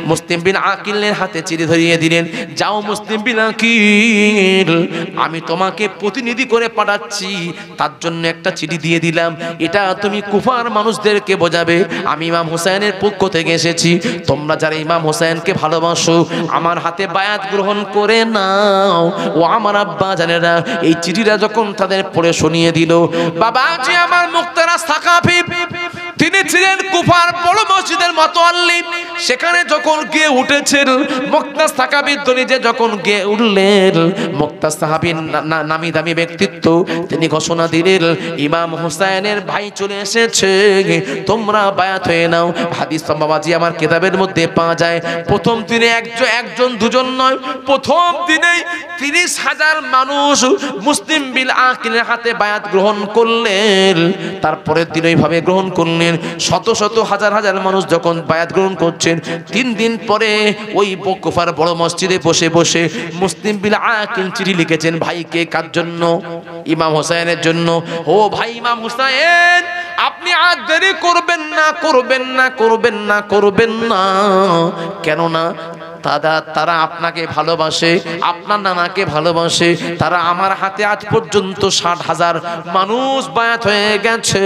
মুসলিম বিন আকিলের হাতে চিঠি ধরিয়ে দিলেন, যাও মুসলিম বিন আকিল, আমি তোমাকে প্রতিনিধি করে পাঠাচ্ছি, তার জন্য একটা চিঠি দিয়ে দিলাম, এটা তুমি কুফার মানুষদেরকে বোঝাবে আমি ইমাম হুসাইনের পক্ষ থেকে এসেছি, তোমরা যারা ইমাম হুসাইনকে ভালোবাসো আমার হাতে বায়াত গ্রহণ করে নাও। ও আমার আব্বা জানেরা, এই চিঠিটা যখন তাদের পড়ে শুনিয়ে দিল, বাবাজি আমার মুক্তারা সাকাফি, তিনি ছিলেন কুফার বড় মসজিদের মাতোয়াল্লি, সেখানে যখন গিয়ে উঠেছেন মুক্তাস সাহাবীর দলিলে যখন গিয়ে উঠলেন, মুক্তাস সাহাবীর নামি দামি ব্যক্তিত্ব, তিনি ঘোষণা দিলেন ইমাম হুসাইনের ভাই চলে এসেছে, তোমরা বায়াত হয়ে নাও। হাদিস বাবাজি আমার কিতাবের মধ্যে পাওয়া যায়, প্রথম দিনে একজন দুজন নয়, প্রথম দিনেই 30,000 মানুষ মুসলিম বিল আকিলের হাতে বায়াত গ্রহণ করলেন। তারপরের দিন ওইভাবে গ্রহণ করলেন, শত শত হাজার হাজার মানুষ যখন বায়াত গ্রহণ করছেন, 3 দিন পরে ওই কুফার বড় মসজিদে বসে বসে মুসলিম বিল আকিল চিঠি লিখেছেন ভাইকে, কার জন্য? ইমাম হুসাইনের জন্য। ও ভাই ইমাম হুসাইন, আপনি আর দেরি করবেন না, করবেন না, করবেন না, করবেন না। কেন না? তারা আপনাকে ভালোবাসে, আপনার নানাকে ভালোবাসে, তারা আমার হাতে আজ পর্যন্ত 60,000 মানুষ বায়াত হয়ে গেছে,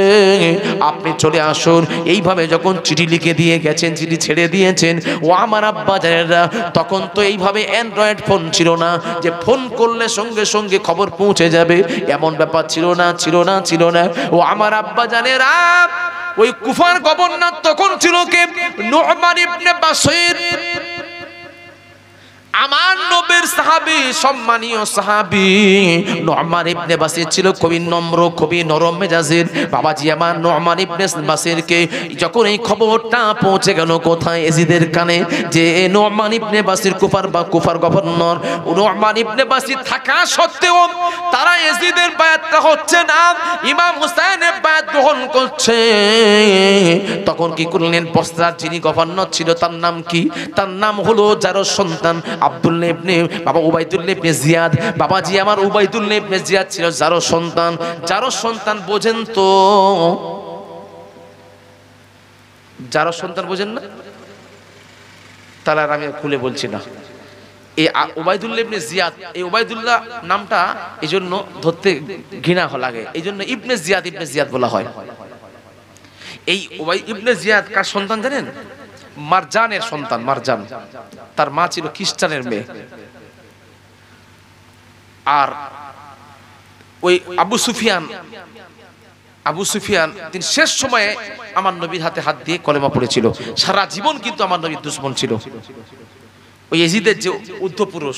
আপনি চলে আসুন। এইভাবে যখন চিঠি লিখে দিয়ে গেছেন, চিঠি ছেড়ে দিয়েছেন, ও আমার আব্বা জানেরা, তখন তো এইভাবে অ্যান্ড্রয়েড ফোন ছিল না যে ফোন করলে সঙ্গে সঙ্গে খবর পৌঁছে যাবে, এমন ব্যাপার ছিল না, ছিল না, ছিল না। ও আমার আব্বা জানেরা, ওই কুফার গভর্নর তখন ছিল কে? নু'মান ইবনে বাশির, আমার নবীর সাহাবী, সম্মানীয় সাহাবী নু'মান ইবনে বাশির ছিল খুবই নম্র, খুবই নরম মেজাজের। বাবাজি আমার নু'মান ইবনে বাশিরকে যখন এই খবরটা পৌঁছে গেল কোথায়? এজিদের কানে, যে নু'মান ইবনে বাশির কুফার গভর্নর, নু'মান ইবনে বাশির থাকা সত্ত্বেও তারা এজিদের বায়াতটা হচ্ছে না, ইমাম হুসাইনের বায়াত গ্রহণ করছে। তখন কি করলেন? বসরার যিনি গভর্নর ছিল তার নাম কি? তার নাম হলো যার সন্তান আব্দুল্লাহ ইবনে বাবা উবাইদুল্লাহ ইবনে জিয়াদ। বাবাজি আমার উবাইদুল্লাহ ইবনে জিয়াদ ছিল যার সন্তান। যার সন্তান বোঝেন তো? যার সন্তান বোঝেন না? তাহলে আমি খুলে বলছি না। এই উবাইদুল্লাহ ইবনে জিয়াদ, এই উবাইদুল্লাহ নামটা এই জন্য ধরতে ঘৃণা লাগে, এই জন্য ইবনে জিয়াদ বলা হয়। এই ইবনে জিয়াদ কার সন্তান জানেন? মারজানের সন্তান। মারজান, তার মা ছিল খ্রিস্টানের মেয়ে। আর ওই আবু সুফিয়ান তিনি শেষ সময়ে আমার নবীর হাতে হাত দিয়ে কলেমা পড়েছিল। সারা জীবন কিন্তু আমার নবীর দুশমন ছিল। ওই এজিদের যে উদ্ধপুরুষ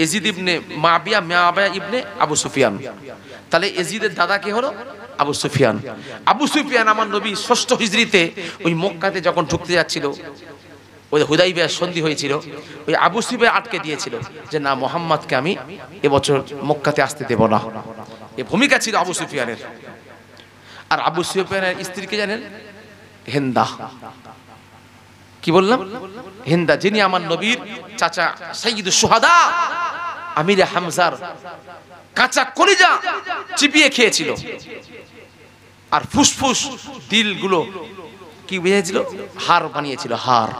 এজিদ ইবনে মাবিয়া ইবনে আবু সুফিয়ান, তাহলে এজিদের দাদা কে হলো? আবু সুফিয়ান। আবু সুফিয়ান আমার নবী 6ষ্ঠ হিজরিতে ওই মক্কাতে যখন ঢুকতে যাচ্ছিল, ওই হুদাইবিয়া সন্ধি হয়েছিল, ওই আবু সুফিয়ান আটকে দিয়েছিল যে না, মুহাম্মদকে আমি এবছর মক্কাতে আসতে দেব না। এই ভূমিকা ছিল আবু সুফিয়ানের। আর আবু সুফিয়ানের স্ত্রীকে জানেন? হিন্দা। কি বললাম? হিন্দা, যিনি আমার নবীর চাচা সাইয়্যিদুশ শুহাদা আমিরে হামজার কাঁচা কলিজা চিবিয়ে খেয়েছিল। আর ফুসফুস দিলগুলো কি বুঝেছিল? হার বানিয়েছিল, হার।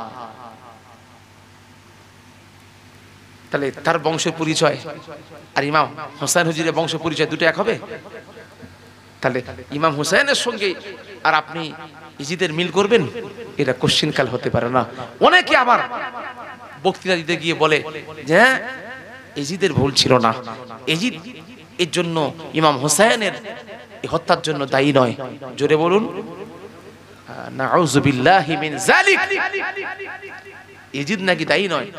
তাহলে তার বংশ পরিচয় আর ইমাম হোসেন হুজুরের বংশ পরিচয় দুটো এক হবে? তাহলে ইমাম হোসেনের সঙ্গে আর আপনি ইজিদের মিল করবেন? এটা কোশ্চিন কাল হতে পারে না। অনেকে আবার বক্তৃতা দিতে গিয়ে বলে যে হ্যাঁ, ইজিদের ভুল ছিল না, ইজিদ এর জন্য ইমাম হোসেনের হত্যার জন্য দায়ী নয়। জোরে বলুন নাউযু বিল্লাহি মিন যালিক। ইজিদ নাকি দায়ী নয়।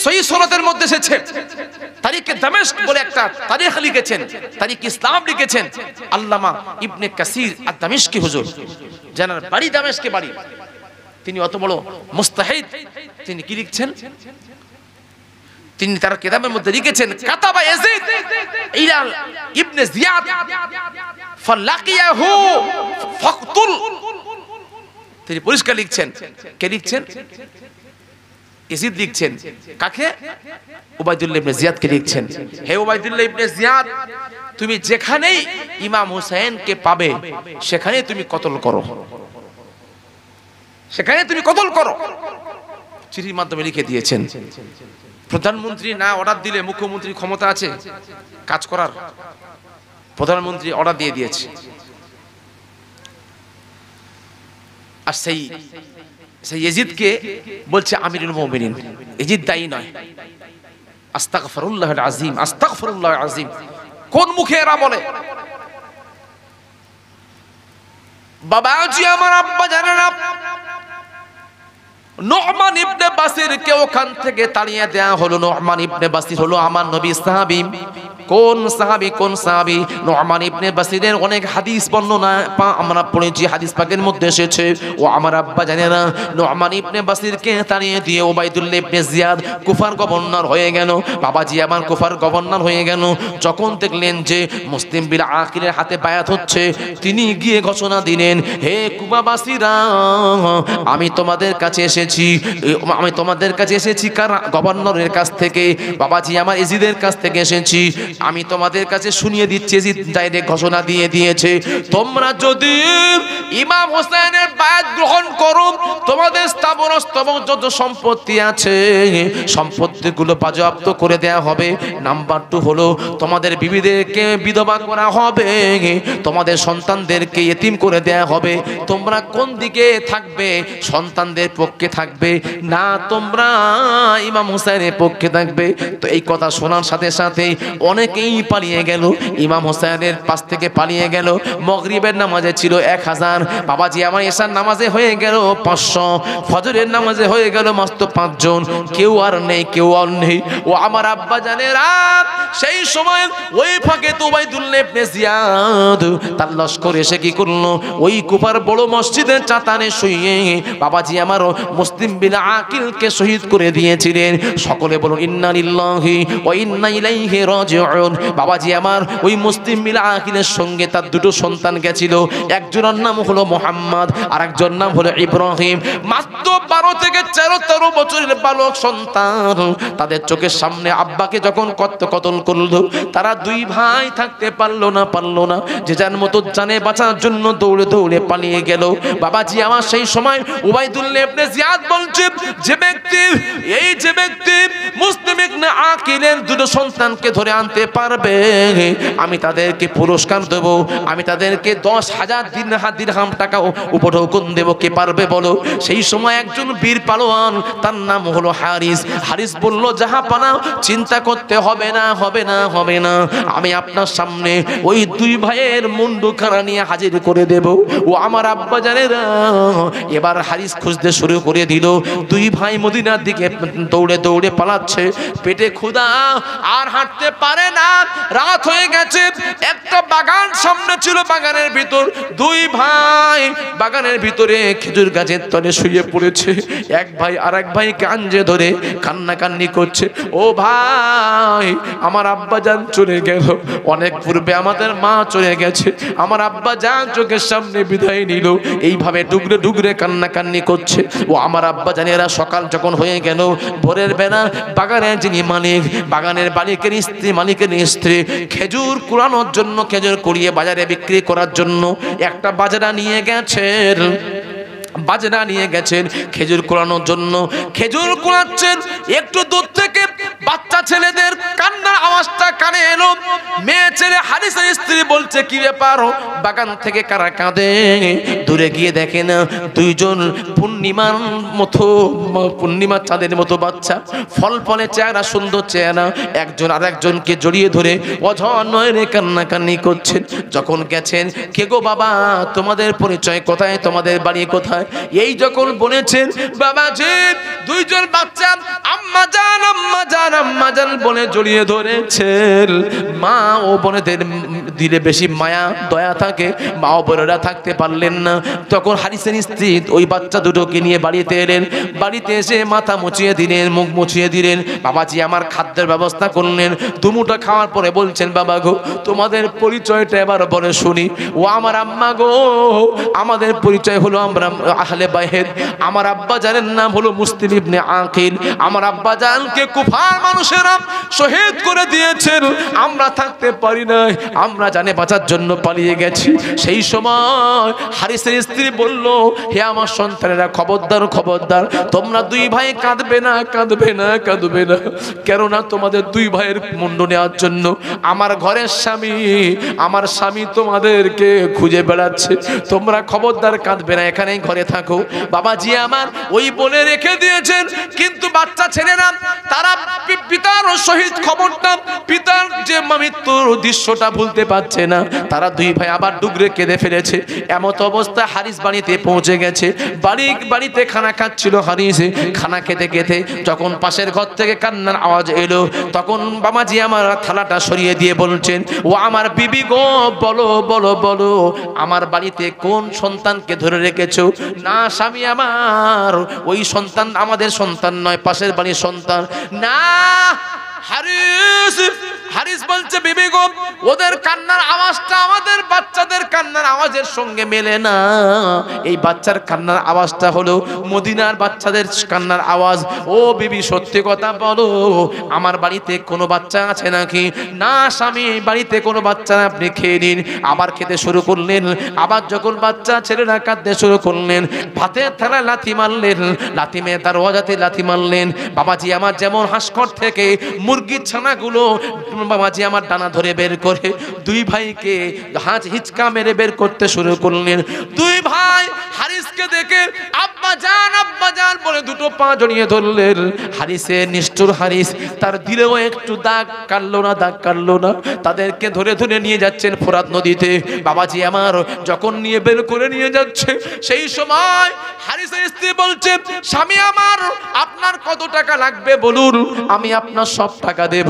সহিহ সনদের মধ্যে এসেছে, তারিখে দামেস্ক বলে একটা তারিখ লিখেছেন, তারিখ ইসলাম লিখেছেন আল্লামা ইবনে কাসির আদ-দামেস্কি হুজুর, যার বাড়ি দামেস্কে বাড়ি। তিনি অত বড় মুস্তাহিদ, তিনি কি লিখছেন? তিনি তার কিতাবের মধ্যে লিখেছেন কাতাবা ইয়াজিদ ইলা ইবনে জিয়াদ ফালাকিয়াহু ফাকতুল। তিনি পরিষ্কার লিখছেন। কে লিখছেন? ইয়াজিদ লিখছেন। কাকে? উবাইদুল্লাহ ইবনে জিয়াদকে লিখছেন। হে উবাইদুল্লাহ ইবনে জিয়াদ, তুমি যেখানেই ইমাম হুসাইনকে পাবে সেখানেই তুমি কতল করো। সেখানে তুমি কতল করো। চিঠির মাধ্যমে লিখে দিয়েছেন। প্রধানমন্ত্রী না অর্ডার দিলে মুখ্যমন্ত্রীর ক্ষমতা আছে কাজ করার? প্রধানমন্ত্রী অর্ডার দিয়ে দিয়েছে। আর সেই ইয়াজিদকে বলছে আমিরুল মুমিনিন। ইয়াজিদ দায়ী নয়। আস্তাগফিরুল্লাহল আযীম, আস্তাগফিরুল্লাহল আযীম। কোন মুখে এরা বলে? বাবাজি আমার, আব্বা জানেন না, নু'মান ইবনে বাসিরকে ওখান থেকে তাড়িয়ে দেয়া হলো। নু'মান ইবনে বাসির হলো আমার নবী সাহাবী। কোন সাহাবী? কোন সাহাবী? নু'মান ইবনে বাসিরের অনেক হাদিস বর্ণনা আমরা পড়েছি, হাদিস পাকের মধ্যে এসেছে। ও আমার আব্বা জানে না, নু'মান ইবনে বাসিরকে তাড়িয়ে দিয়ে উবাইদুল্লাহ ইবনে জিয়াদ কুফার গভর্নর হয়ে গেল। বাবাজি আমার, কুফার গভর্নর হয়ে গেল। যখন দেখলেন যে মুসলিম বিল আকিলের হাতে বায়াত হচ্ছে, তিনি গিয়ে ঘোষণা দিলেন, হে কুফাবাসীরা, আমি তোমাদের কাছে এসেছি, আমি তোমাদের কাছে এসেছি। কার? গভর্নরের কাছ থেকে। বাবাজি আমার, ইয়াজিদের কাছ থেকে এসেছি। আমি তোমাদের কাছে শুনিয়ে দিচ্ছি, ইয়াজিদ ডাইরেক্ট ঘোষণা দিয়ে দিয়েছে, তোমরা যদি ইমাম হোসেনের বায়াত গ্রহণ করো, তোমাদের স্থাবর যত সম্পত্তি আছে সম্পত্তিগুলো বাজেয়াপ্ত করে দেয়া হবে। নাম্বার 2 হলো তোমাদের বিবিদেরকে বিধবা করা হবে, তোমাদের সন্তানদেরকে ইতিম করে দেয়া হবে। তোমরা কোন দিকে থাকবে? সন্তানদের পক্ষে থাকবে না তোমরা ইমাম হোসেনের পক্ষে থাকবে? তো এই কথা শোনার সাথে সাথে অনেকেই পালিয়ে গেল, ইমাম হোসেনের পাশ থেকে পালিয়ে গেল। মাগরিবের নামাজে ছিল 1000, বাবাজি আমার এশার নামাজে হয়ে গেল 500, ফজরের নামাজে হয়ে গেল মাত্র 5 জন। কেউ আর নেই, কেউ আর নেই। ও আমার আব্বা জানেরা, সেই সময় ওই ফাঁকে তো উবাইদুল্লাহ ইবনে জিয়াদ তার লস্কর এসে কি করলো, ওই কুফার বড় মসজিদের চাতানে শুয়ে বাবাজি আমার মুসলিম বিন আকিলকে শহীদ করে দিয়েছিলেন। সকলে বলুন ইন্না লিল্লাহি ওয়া ইন্না ইলাইহি রাজিউন। বাবাজি আমার, ওই মুসলিম বিন আকিলের সঙ্গে তার 2 সন্তান গেছিল। একজনের নাম হলো মুহাম্মদ, আর একজনের নাম হলো ইব্রাহিম। মাত্র 12 থেকে 13 বছরের বালক সন্তান। তাদের চোখের সামনে আব্বাকে যখন কতল করলো, তারা 2 ভাই থাকতে পারলো না, যে যার মতো জানে বাঁচার জন্য দৌড়ে দৌড়ে পালিয়ে গেল। বাবাজি আমার, সেই সময় উবাইদুল্লাহ ইবনে জিয়াদ বলছে, যে ব্যক্তি মুসলিম ইবনে আকিলের 2 সন্তানকে ধরে আনতে পারবে, আমি তাদেরকে পুরস্কার দেব, আমি তাদেরকে 10,000 দিরহাম টাকা উপঢৌকন দেব। কে পারবে বলো? সেই সময় একজন বীর পালোয়ান, তার নাম হলো হারিস বলল, জাহাপানা, চিন্তা করতে হবে না, আমি আপনার সামনে ওই 2 ভাইয়ের মুন্ডুখানা নিয়ে হাজির করে দেব। ও আমার আব্বা জানেরা, এবার হারিস খুঁজতে শুরু করে দিল। 2 ভাই মদিনার দিকে দৌড়ে দৌড়ে পালাচ্ছে, পেটে ক্ষুধা, আর হাঁটতে পারে না, রাত হয়ে গেছে। একটা বাগান সামনে ছিল, বাগানের ভিতর 2 ভাই বাগানের ভিতরে খেজুর গাছের তলে শুয়ে পড়েছে। এক ভাই আর এক ভাই কাঞ্জে ধরে কান্নাকান্নি করছে, ও ভাই, আমার আব্বা জান চলে গেল, অনেক পূর্বে আমাদের মা চলে গেছে, আমার আব্বা জান চোখের সামনে বিদায় নিল। এইভাবে ডুগরে ডুগরে কান্নাকান্নি করছে। ও আমার আব্বা জানেরা, সকাল যখন হয়ে গেল, ভোরের বেলা বাগানের যিনি মালিক, বাগানের মালিকের স্ত্রী খেজুর কুড়ানোর জন্য, খেজুর কুড়িয়ে বাজারে বিক্রি করার জন্য একটা বাজরা নিয়ে গেছেন খেজুর কুড়ানোর জন্য। খেজুর কুড়াচ্ছেন, একটু দূর থেকে বাচ্চা ছেলেদের কান্নার আওয়াজটা কানে এলো। মেয়ে ছেলে হারিসের স্ত্রী বলছে, কি ব্যাপার, বাগান থেকে কারা কাঁদে? দূরে গিয়ে দেখে না 2 জন পূর্ণিমার চাঁদের মতো বাচ্চা, ফলে চেহারা, সুন্দর চেহারা, একজন আর একজনকে জড়িয়ে ধরে অঝরে কান্নাকান্নি করছেন। যখন গেছেন, কে গো বাবা, তোমাদের পরিচয় কোথায়, তোমাদের বাড়ি কোথায়? এই যখন বলেছেন, বাবাজি 2 জন বাচ্চা আম্মা জান বলে জড়িয়ে ধরেছেন। মা ও বোনেদের দিলে বেশি মায়া দয়া থাকে, মা ও বোনেরা থাকতে পারলেন না। তখন হারিসের স্ত্রী ওই বাচ্চা 2টোকে নিয়ে বাড়িতে এলেন। বাড়িতে এসে মাথা মুছিয়ে দিলেন, মুখ মুছিয়ে দিলেন। বাবাজি আমার খাদ্যের ব্যবস্থা করলেন। 2 মুঠো খাওয়ার পরে বলছেন, বাবা গো, তোমাদের পরিচয়টা এবার বলে শুনি। ও আমার আম্মা গো, আমাদের পরিচয় হলো আমরা আহলে বাইত। আমার আব্বা জানের নাম হলো মুসলিম ইবনে আকিল। আমার আব্বা জানকে কুফার মানুষেরা শহীদ করে দিয়েছেন, আমরা থাকতে পারি নাই, আমরা জানে বাঁচার জন্য পালিয়ে গেছি। সেই সময় হারিসের স্ত্রী বলল, হে আমার সন্তানেরা, খবরদার খবরদার, তোমরা দুই ভাই কাঁদবে না, কাঁদবে না, কাঁদবে না, কেননা তোমাদের দুই ভাইয়ের মুন্ডু নেওয়ার জন্য আমার ঘরের স্বামী, আমার স্বামী তোমাদেরকে খুঁজে বেড়াচ্ছে, তোমরা খবরদার কাঁদবে না, এখানেই ঘরে থাকো। বাবাজি আমার ওই বলে রেখে দিয়েছেন, কিন্তু বাচ্চা ছেলেরা তারা পিতার শহীদ খবরটা, পিতার যে মৃত্যুর দৃশ্যটা ভুলতে পারছে না, তারা দুই ভাই আবার ডুগরে কেঁদে ফেলেছে। এমত অবস্থা হারিস বাড়িতে পৌঁছে গেছে। বাড়িতে খানা খাচ্ছিল হারিস, খানা খেতে খেতে যখন পাশের ঘর থেকে কান্নার আওয়াজ এলো, তখন বাবাজি আমার থালাটা সরিয়ে দিয়ে বলছেন, ও আমার বিবি গো, বলো বলো বলো, আমার বাড়িতে কোন সন্তানকে ধরে রেখেছো? না স্বামী আমার, ওই সন্তান আমাদের সন্তান নয়, পাশের বাড়ির সন্তান। না হারিস বলছে, বিবি গো, ওদের কান্নার আওয়াজটা আমাদের বাচ্চাদের কান্নার আওয়াজের সঙ্গে মেলে না। এই বাচ্চার কান্নার আওয়াজটা হলো মদিনার বাচ্চাদের কান্নার আওয়াজ। ও বিবি, সত্যি কথা বলো, আমার বাড়িতে কোনো বাচ্চা আছে নাকি? না স্বামী, বাড়িতে কোনো বাচ্চা না, আপনি খেয়ে নিন। আবার খেতে শুরু করলেন। আবার যখন বাচ্চা ছেলেরা কাঁদতে শুরু করলেন, ভাতের থালায় লাথি মারলেন, লাথি মেয়ে দরওয়াজাতে লাথি মারলেন। বাবাজি আমার যেমন হাঁসকর থেকে মুরগির ছানাগুলো বাবাজি আমার ডানা ধরে বের করে দুই ভাইকে হিচকা মেরে বের করতে শুরু করলেন। দুই ভাই হারিসকে দেখে আব্বা জান বলে দুটো পা জড়িয়ে ধরলেন। হারিসে নিষ্ঠুর হারিস, তার দিলেও একটু দাগ কাটলো না। তাদেরকে ধরে ধরে নিয়ে যাচ্ছেন ফোরাত নদীতে। বাবাজি আমার যখন নিয়ে বের করে নিয়ে যাচ্ছে, সেই সময় হারিসের স্ত্রী বলছে, স্বামী আমার, আপনার কত টাকা লাগবে বলুন, আমি আপনার সব টাকা দেব,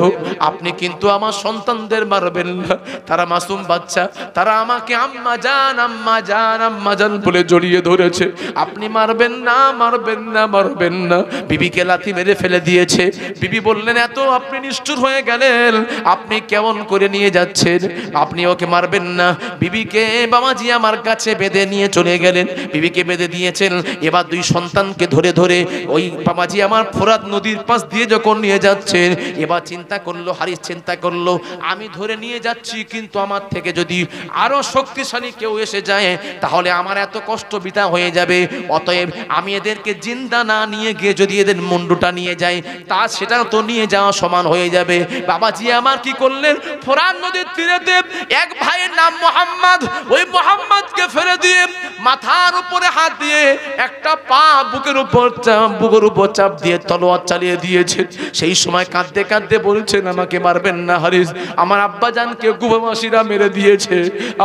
আপনি কিন্তু আমার সন্তানদের মারবেন না, তারা মাসুম বাচ্চা, তারা আমাকে আম্মা জান আম্মা জান আম্মা জান বলে জড়িয়ে ধরেছে, আপনি মারবেন না, মারবেন না, মারবেন না। বিবিকে লাথি মেরে ফেলে দিয়েছে। বিবি বললেন, এত আপনি নিষ্ঠুর হয়ে গেলেন, আপনি কেমন করে নিয়ে যাচ্ছেন, আপনি ওকে মারবেন না। বিবিকে বাবাজি আমার কাছে বেঁধে নিয়ে চলে গেলেন। বিবিকে বেঁধে দিয়েছেন। এবার দুই সন্তানকে ধরে ধরে ওই বাবাজি আমার ফোরাত নদীর পাশ দিয়ে যখন নিয়ে যাচ্ছেন, এবার চিন্তা করলো হারিস, চিন্তা করলো, আমি ধরে নিয়ে যাচ্ছি, কিন্তু আমার থেকে যদি আরো শক্তিশালী কেউ এসে যায়, তাহলে আমার এত কষ্ট বৃথা হয়ে যাবে। অতএব আমি এদেরকে জিন্দা না নিয়ে গিয়ে যদি এদের মুন্ডুটা নিয়ে যাই, তা সেটা তো নিয়ে যাওয়া সমান হয়ে যাবে। বাবাজি আমার কি করলেন, ফোরাত নদীর তীরেতে এক ভাইয়ের নাম মোহাম্মদ, ওই মোহাম্মদকে ফেলে দিয়ে মাথার উপরে হাত দিয়ে একটা পা বুকের উপর চাপ দিয়ে তলোয়ার চালিয়ে দিয়েছে। সেই সময় কাঁদতে কাঁদতে বলছেন, আমাকে মারবেন না হারিস, আমার আব্বা জানকে কুবামাসিরা মেরে দিয়েছে,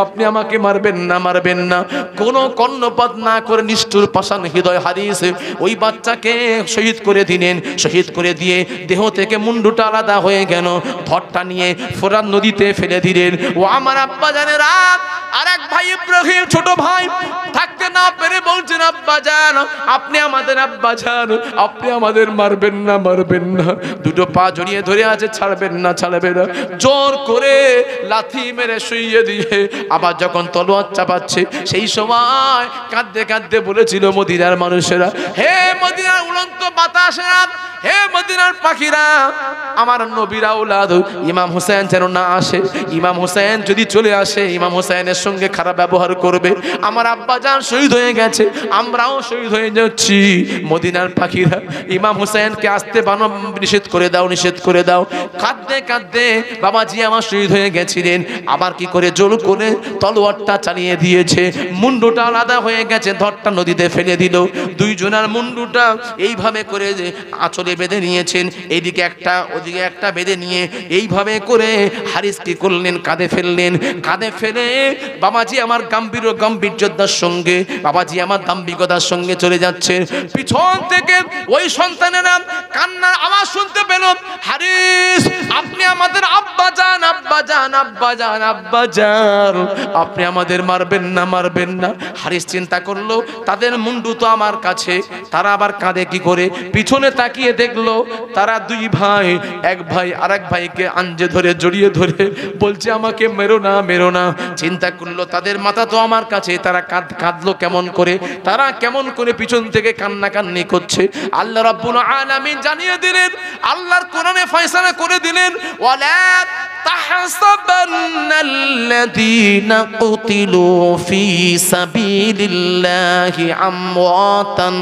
আপনি আমাকে মারবেন না, মারবেন না। কোনো কর্ণপাত না করে নিষ্ঠুর পাষাণ হৃদয় হারিস ওই বাচ্চাকে শহীদ করে দিলেন। শহীদ করে দিয়ে দেহ থেকে মুন্ডুটা আলাদা হয়ে গেল, ধরটা নিয়ে ফোরাত নদীতে ফেলে দিলেন। ও আমার আব্বা জানেরা, আর এক ভাই ইব্রাহিম ছোট ভাই থাকতে না পেরে বলছেন, আব্বা জান, আপনি আমাদের আব্বা জান, আপনি আমাদের মারবেন না, মারবেন না। দুটো পা জড়িয়ে ধরে আছে, ছাড়বেন না, ছাড়বে না। জোর করে লাথি মেরে শুইয়ে দিয়ে আবার যখন তলোয়ার চাপাচ্ছে, সেই সময় কাঁদতে কাঁদতে বলেছিল মদিনার মানুষেরা, হে মদিনার উড়ন্ত বাতাসেরা, হে মদিনার পাখিরা, আমার নবীর আওলাদ ইমাম হোসেন যেন না আসে। ইমাম হোসেন যদি চলে আসে, ইমাম হোসেনের সঙ্গে খারাপ ব্যবহার করবে। আমার আব্বা জান শহীদ হয়ে গেছে, আমরাও শহীদ হয়ে যাচ্ছি। মদিনার পাখিরা ইমাম হোসেনকে আসতে নিষেধ করে দাও, নিষেধ করে দাও। কাঁদতে কাঁদতে বাবাজি আমার শহীদ হয়ে গেছিলেন। আবার কি করে জোর করে তলোয়ারটা চালিয়ে দিয়েছে, মুন্ডুটা আলাদা হয়ে গেছে, ধরটা নদীতে ফেলে দিল। দুইজনের মুন্ডুটা এইভাবে করে আঁচলে বেঁধে নিয়েছেন, এইদিকে একটা ওদিকে একটা বেঁধে নিয়ে এইভাবে করে হারিস কি করলেন, কাঁধে ফেললেন। কাঁধে ফেলে বাবাজি আমার গাম্ভীর্যতার সঙ্গে, বাবাজি আমার দাম্ভিকতার সঙ্গে চলে যাচ্ছেন। পিছন থেকে ওই সন্তানেরা কান্নার আওয়াজ শুনতে পেল, হারিস, আপনি আমাদের আব্বা জান, আব্বা জান, আব্বা জান, আব্বা জান, আপনি আমাদের মারবেন না, মারবেন না। হারিস চিন্তা করলো, তাদের মুন্ডু তো আমার কাছে, তারা আবার কাঁদে কি করে? পিছনে তাকিয়ে দেখলো তারা দুই ভাই, এক ভাই আরেক ভাইকে আঞ্জে ধরে জড়িয়ে ধরে বলছে আমাকে মেরো না মেরো না। চিন্তা করলো তাদের মাথা তো আমার কাছে, তারা কাঁদলো কেমন করে, তারা কেমন করে পিছন থেকে কান্নাকান্নি করছে। আল্লাহ রাব্বুল আলামিন জানিয়ে দিলেন, আল্লাহর কোরআনে ফয়সালা করে দিলেন, ওয়ালা তাহসাবান্নাল্লাযীনা কুতিলু ফি সাবিলিল্লাহি আমওয়াতান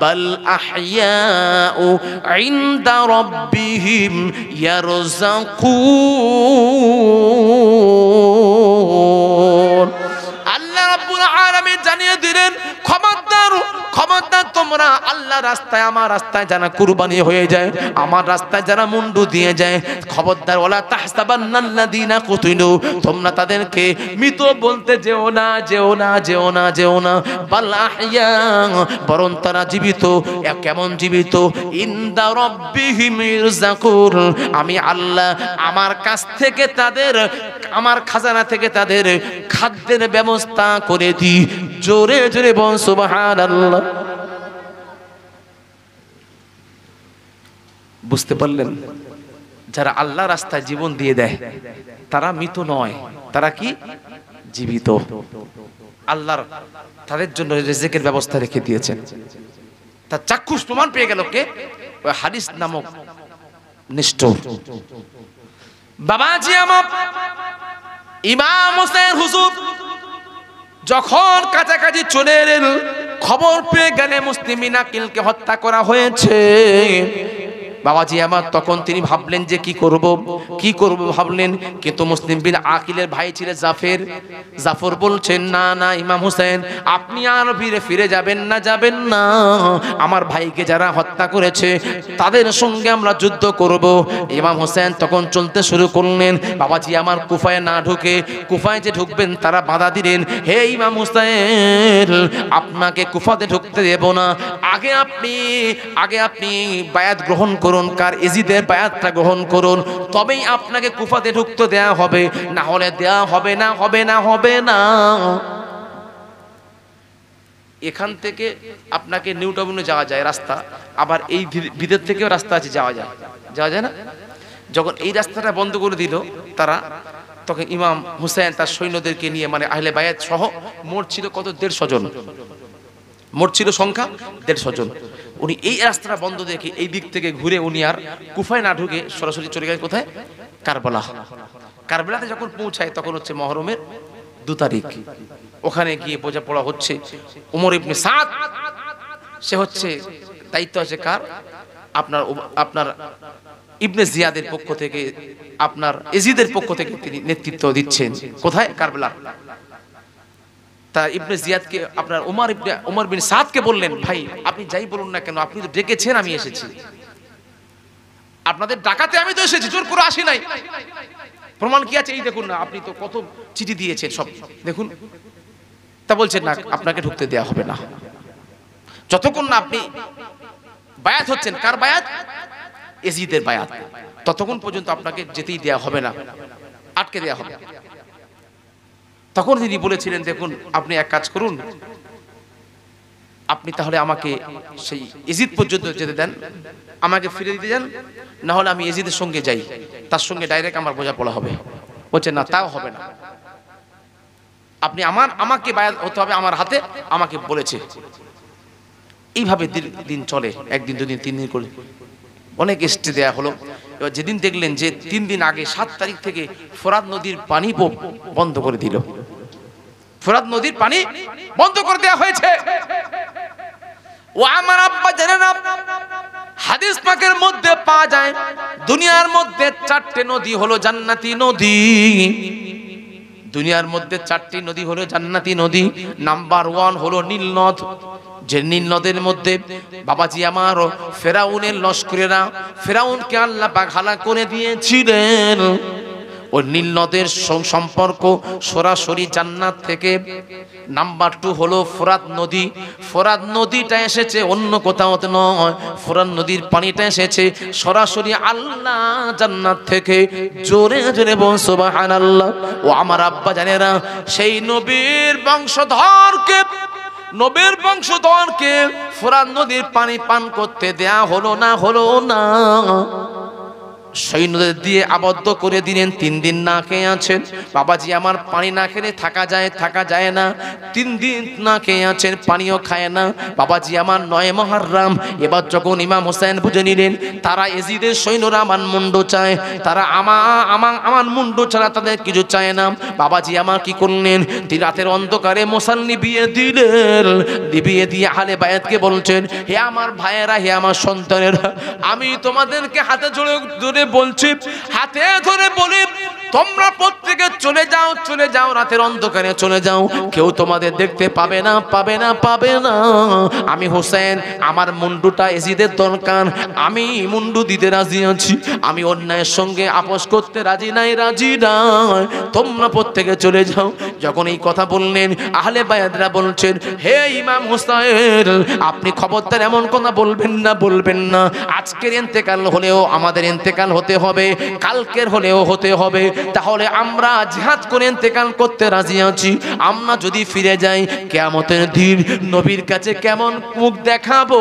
বাল আহইয়াউ ইনদা রাব্বিহিম ইয়ারযাকুন। আল্লাহ রাব্বুল আলামিন জানিয়ে দিলেন, খবরদার খবরদার তোমরা আল্লাহ রাস্তায়, আমার রাস্তায় যারা কুরবানি হয়ে যায়, আমার রাস্তায় যারা মুন্ডু দিয়ে যায়, খবরদার ওয়ালা তাহসাবান্নাল্লাযীনা কুতিলু, তোমরা তাদেরকে মৃত বলতে যেও না যেও না যেও না যেও না। বাল আহইয়া, বরং তারা জীবিত। কেমন জীবিত? ইনদা রাব্বিহিম ইয়ারযাকুন, আমি আল্লাহ আমার কাছ থেকে তাদের, আমার খাজানা থেকে তাদের খাদ্যের ব্যবস্থা করে দিই। জোরে জোরে বল সুবহানাল্লাহ। বুঝতে পারলেন? যারা আল্লাহ রাস্তায় জীবন দিয়ে দেয় তারা মৃত নয়, তারা কি? জীবিত। আল্লাহর তাদের জন্য রিজিকের ব্যবস্থা রেখে দিয়েছেন। তার চাক্ষুষ প্রমাণ পেয়ে গেল কে? ওই হাদিস নামক নিষ্ঠুর বাবাজি আমার ইমাম হোসেন হুজুর যখন কাছাকাছি চলে এলেন, খবর পেয়ে গেলে মুসলিমিন আকিলকে হত্যা করা হয়েছে। বাবাজি আমার তখন তিনি ভাবলেন যে কি করব ভাবলেন, কিন্তু মুসলিম বিন আকিলের ভাই ছিলেন জাফর বলছেন, না না ইমাম হোসেন, আপনি আর ফিরে যাবেন না, আমার ভাইকে যারা হত্যা করেছে তাদের সঙ্গে আমরা যুদ্ধ করব। ইমাম হোসেন তখন চলতে শুরু করলেন। বাবাজি আমার কুফায় না ঢুকে, কুফায় যে ঢুকবেন তারা বাধা দিলেন, হে ইমাম হোসেন, আপনাকে কুফাতে ঢুকতে দেব না, আগে আপনি বায়াত গ্রহণ করুন, কার এজিদের বায়াতটা গ্রহণ করুন, তবেই আপনাকে কুফাতে ঢুকতে দেয়া হবে, না হলে দেয়া হবে না। এখান থেকে আপনাকে নিউ টাউনে যাওয়া যায় রাস্তা, আবার এই ভিতর থেকেও রাস্তা আছে, যাওয়া যায় না। যখন এই রাস্তাটা বন্ধ করে দিল তারা, তখন ইমাম হুসেন তার সৈন্যদেরকে নিয়ে, মানে আহলে বায়াত সহ মোট ছিল কত? 150 জন। মোট ছিল সংখ্যা 150 জন। উনি এই রাস্তাটা বন্ধ দেখে এই দিক থেকে ঘুরে উনি আর কুফায় না ঢুকে সরাসরি চলে গেলেন কোথায়? কারবালাতে যখন পৌঁছায় তখন হচ্ছে মুহররমের 2 তারিখ। ওখানে গিয়ে বোঝাপড়া হচ্ছে উমর ইবনে সাদ, সে হচ্ছে দায়িত্ব আছে কার? আপনার ইবনে জিয়াদের পক্ষ থেকে, আপনার এজিদের পক্ষ থেকে তিনি নেতৃত্ব দিচ্ছেন। কোথায়? কারবালা। তা ইবনে জিয়াদকে আপনার উমর বিন সাদকে বললেন, ভাই আপনি যাই বলুন না কেন, আপনি তো ডেকেছেন, আমি এসেছি, আপনাদের ডাকাতে আমি তো এসেছি, জোর করে আসি নাই। প্রমাণ কি আছে? এই দেখুন না, আপনি তো কত চিঠি দিয়েছেন, সব দেখুন। তা বলছেন না, আপনাকে ঢুকতে দেওয়া হবে না যতক্ষণ না আপনি বায়াত হচ্ছেন। কার বায়াত? এজিদের বায়াত। ততক্ষণ পর্যন্ত আপনাকে যেতেই দেওয়া হবে না, আটকে দেওয়া হবে। তখন তিনি বলেছিলেন, দেখুন আপনি এক কাজ করুন, আপনি তাহলে আমাকে সেই এজিদ পর্যন্ত যেতে দেন, আমাকে ফিরে দিতে যান, না হলে আমি এজিদের সঙ্গে যাই, তার সঙ্গে ডাইরেক্ট আমার বোঝাপড়া হবে। বলছে না, তাও হবে না, আপনি আমাকে বায়াত হতে হবে আমার হাতে, আমাকে বলেছে। এইভাবে দিন চলে, 1 দিন 2 দিন 3 দিন করে অনেক স্টে দেয়া হলো। এবার যেদিন দেখলেন যে 3 দিন আগে 7 তারিখ থেকে ফোরাত নদীর পানি বন্ধ করে দিল, ফোরাত নদীর পানি বন্ধ করে দেওয়া হয়েছে। ও আমার আব্বা জানেন না, হাদিস পাকের মধ্যে পাওয়া যায় দুনিয়ার মধ্যে 4টে নদী হলো জান্নাতি নদী। দুনিয়ার মধ্যে 4টি নদী হলো জান্নাতি নদী। নাম্বার 1 হলো নীল নদ, যে নীল নদের মধ্যে বাবাজি আমার ফেরাউনের লস্করেরা, ফেরাউনকে আল্লাহ পাক হালাক করে দিয়েছিলেন। ওই নীল নদের সম্পর্ক সরাসরি জান্নাত থেকে। নাম্বার 2 হলো ফোরাত নদী। ফোরাত নদীটা এসেছে অন্য কোথাও নয়, ফোরাত নদীর পানিটা এসেছে সরাসরি আল্লাহ জান্নাত থেকে। জোরে জোরে বল সুবহানাল্লাহ। ও আমার আব্বা জানেরা, সেই নবীর বংশধরকে নবীর বংশধরকে ফোরাত নদীর পানি পান করতে দেয়া হলো না সৈন্যদের দিয়ে আবদ্ধ করে দিলেন। 3 দিন না খেয়ে আছেন বাবাজি আমার, পানি না খেলে থাকা যায় না। 3 দিন না খেয়ে আছেন, পানিও খায় না বাবাজি আমার। 9 মুহররম এবার যখন ইমাম হোসেন বুঝে নিলেন তারা এজিদের সৈন্যরা আমার মুন্ড চায়, তারা আমার মুন্ড ছাড়া তাদের কিছু চায় না, বাবাজি আমার কি করলেন, রাতের অন্ধকারে মশাল নিভিয়ে দিলেন। নিভিয়ে দিয়ে আহলে বায়াতকে বলছেন, হে আমার ভাইয়েরা, হে আমার সন্তানেরা, আমি তোমাদেরকে হাতে জোরে বলছি, হাতে ধরে বলি, তোমরা প্রত্যেকে চলে যাও, রাতের অন্ধকারে চলে যাও, কেউ তোমাদের দেখতে পাবে না। আমি হোসেন, আমার মুন্ডুটা এজিদের দরকার, আমি মুন্ডু দিতে রাজি আছি, আমি অন্যায়ের সঙ্গে আপোষ করতে রাজি নাই। তোমরা প্রত্যেকে চলে যাও। যখন এই কথা বললেন আহলে বায়াতরা বলছেন, হে ইমাম হোসেন, আপনি খবরদার এমন কথা বলবেন না। আজকের ইন্তেকাল হলেও আমাদের ইন্তেকাল হতে হবে, কালকের হলেও হতে হবে, তাহলে আমরা জিহাদ করে ইন্তেকাল করতে রাজি আছি। আমরা যদি ফিরে যাই কিয়ামতের দিন নবীর কাছে কেমন মুখ দেখাবো?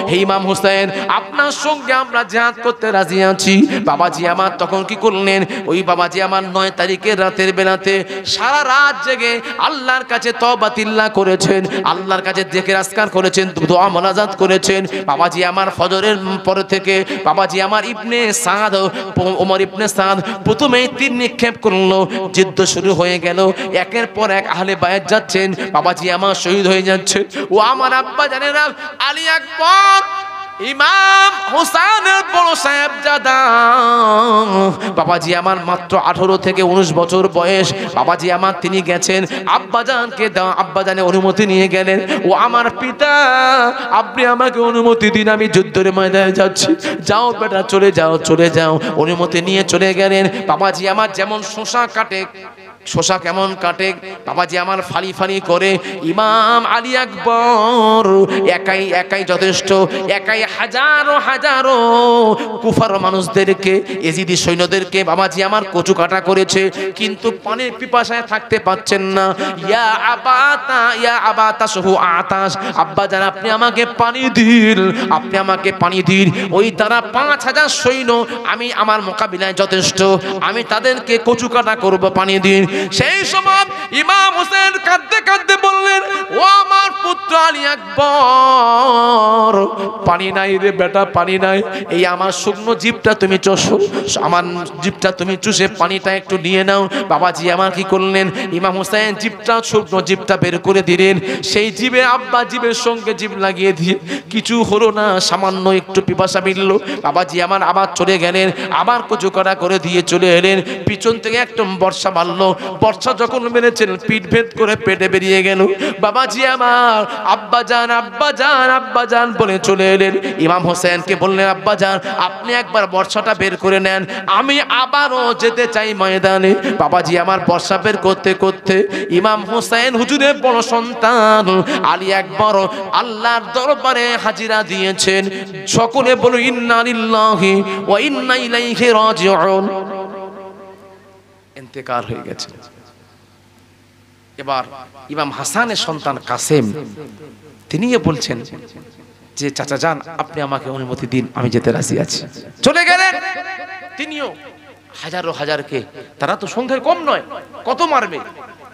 হে ইমাম হোসেন, আপনার সঙ্গে আমরা জিহাদ করতে রাজি আছি। বাবাজি আমার তখন কি করলেন, ওই বাবাজি আমার 9 তারিখের রাতের বেলাতে সারা রাত জেগে আল্লাহর কাছে তওবা তিল্লা করেছেন, আল্লাহর কাছে জিকির আজকার করেছেন, দোয়া মোনাজাত করেছেন। বাবাজি আমার ফজরের পরে থেকে বাবাজি আমার ওমর ইবনে সাদ প্রথমেই তীর নিক্ষেপ করলো, যুদ্ধ শুরু হয়ে গেল। একের পর এক আহলে বায়াত যাচ্ছেন, বাবাজি আমার শহীদ হয়ে যাচ্ছে। ও আমার আব্বা জানেরা, আলী আকবর ইমাম হোসেনের বড় সাহেবজাদা, বাবাজি আমার মাত্র 18 থেকে 19 বছর বয়স। বাবাজি আমার তিনি গেছেন আব্বাজানকে আব্বাজানের অনুমতি নিয়ে গেলেন, ও আমার পিতা, আপনি আমাকে অনুমতি দিন, আমি যুদ্ধের ময়দানে যাচ্ছি। যাও বেটা, চলে যাও। অনুমতি নিয়ে চলে গেলেন। বাবাজি আমার যেমন শোষা কেমন কাটে বাবাজি আমার ফালি করে, ইমাম আলী আকবর একাই যথেষ্ট, একাই হাজারো কুফার মানুষদেরকে, এজিদি সৈন্যদেরকে বাবাজি আমার কচু কাটা করেছে, কিন্তু পানির পিপাসায় থাকতে পাচ্ছেন না। ইয়া আবাতা সহু আতাস, আব্বা জান আপনি আমাকে পানি দিন। ওই তারা 5000 সৈন্য আমি আমার মোকাবিলায় যথেষ্ট, আমি তাদেরকে কচু কাটা করবো, পানি দিন। সেই সময় ইমাম হোসেন কাঁদতে বললেন, ও আমার পুত্র আলী আকবর, পানি নাই রে বেটা, পানি নাই। এই আমার শুকনো জিভটা তুমি চুষে পানিটা একটু নিয়ে নাও। বাবাজি আমার কি করলেন, ইমাম হোসেন শুকনো জিভটা বের করে দিলেন। সেই জিভে আব্বা জিভের সঙ্গে জিভ লাগিয়ে দিয়ে কিছু হলো না, সামান্য একটু পিপাসা মিলল। বাবাজি আমার আবার চলে গেলেন, আবার কচু কাটা করে দিয়ে চলে এলেন। পিছন থেকে একদম বর্ষা মারলো, বর্ষা যখন মেরেছেন পিঠ ভেদ করে পেটে বেরিয়ে গেল। বাবাজি আমার আব্বা জান বলে চলে এলেন। ইমাম হোসেনকে বললেন, আব্বা জান আপনি একবার বর্ষাটা বের করে নেন, আমি আবারও যেতে চাই ময়দানে। বাবাজি আমার বর্ষা বের করতে ইমাম হোসেন হুজুরের বড় সন্তান আলী আকবর আল্লাহর দরবারে হাজিরা দিয়েছেন। সকলে বলো ইন্না লিল্লাহি ওয়া ইন্না ইলাইহি রাজিউন। ইন্তেকাল হয়ে গেছে। এবার ইমাম হাসানের সন্তান কাসেম তিনিও বলছেন যে চাচা যান, আপনি আমাকে অনুমতি দিন, আমি যেতে রাজি আছি। চলে গেলেন। তিনিও হাজারকে, তারা তো সংখ্যায় কম নয়, কত মারবে?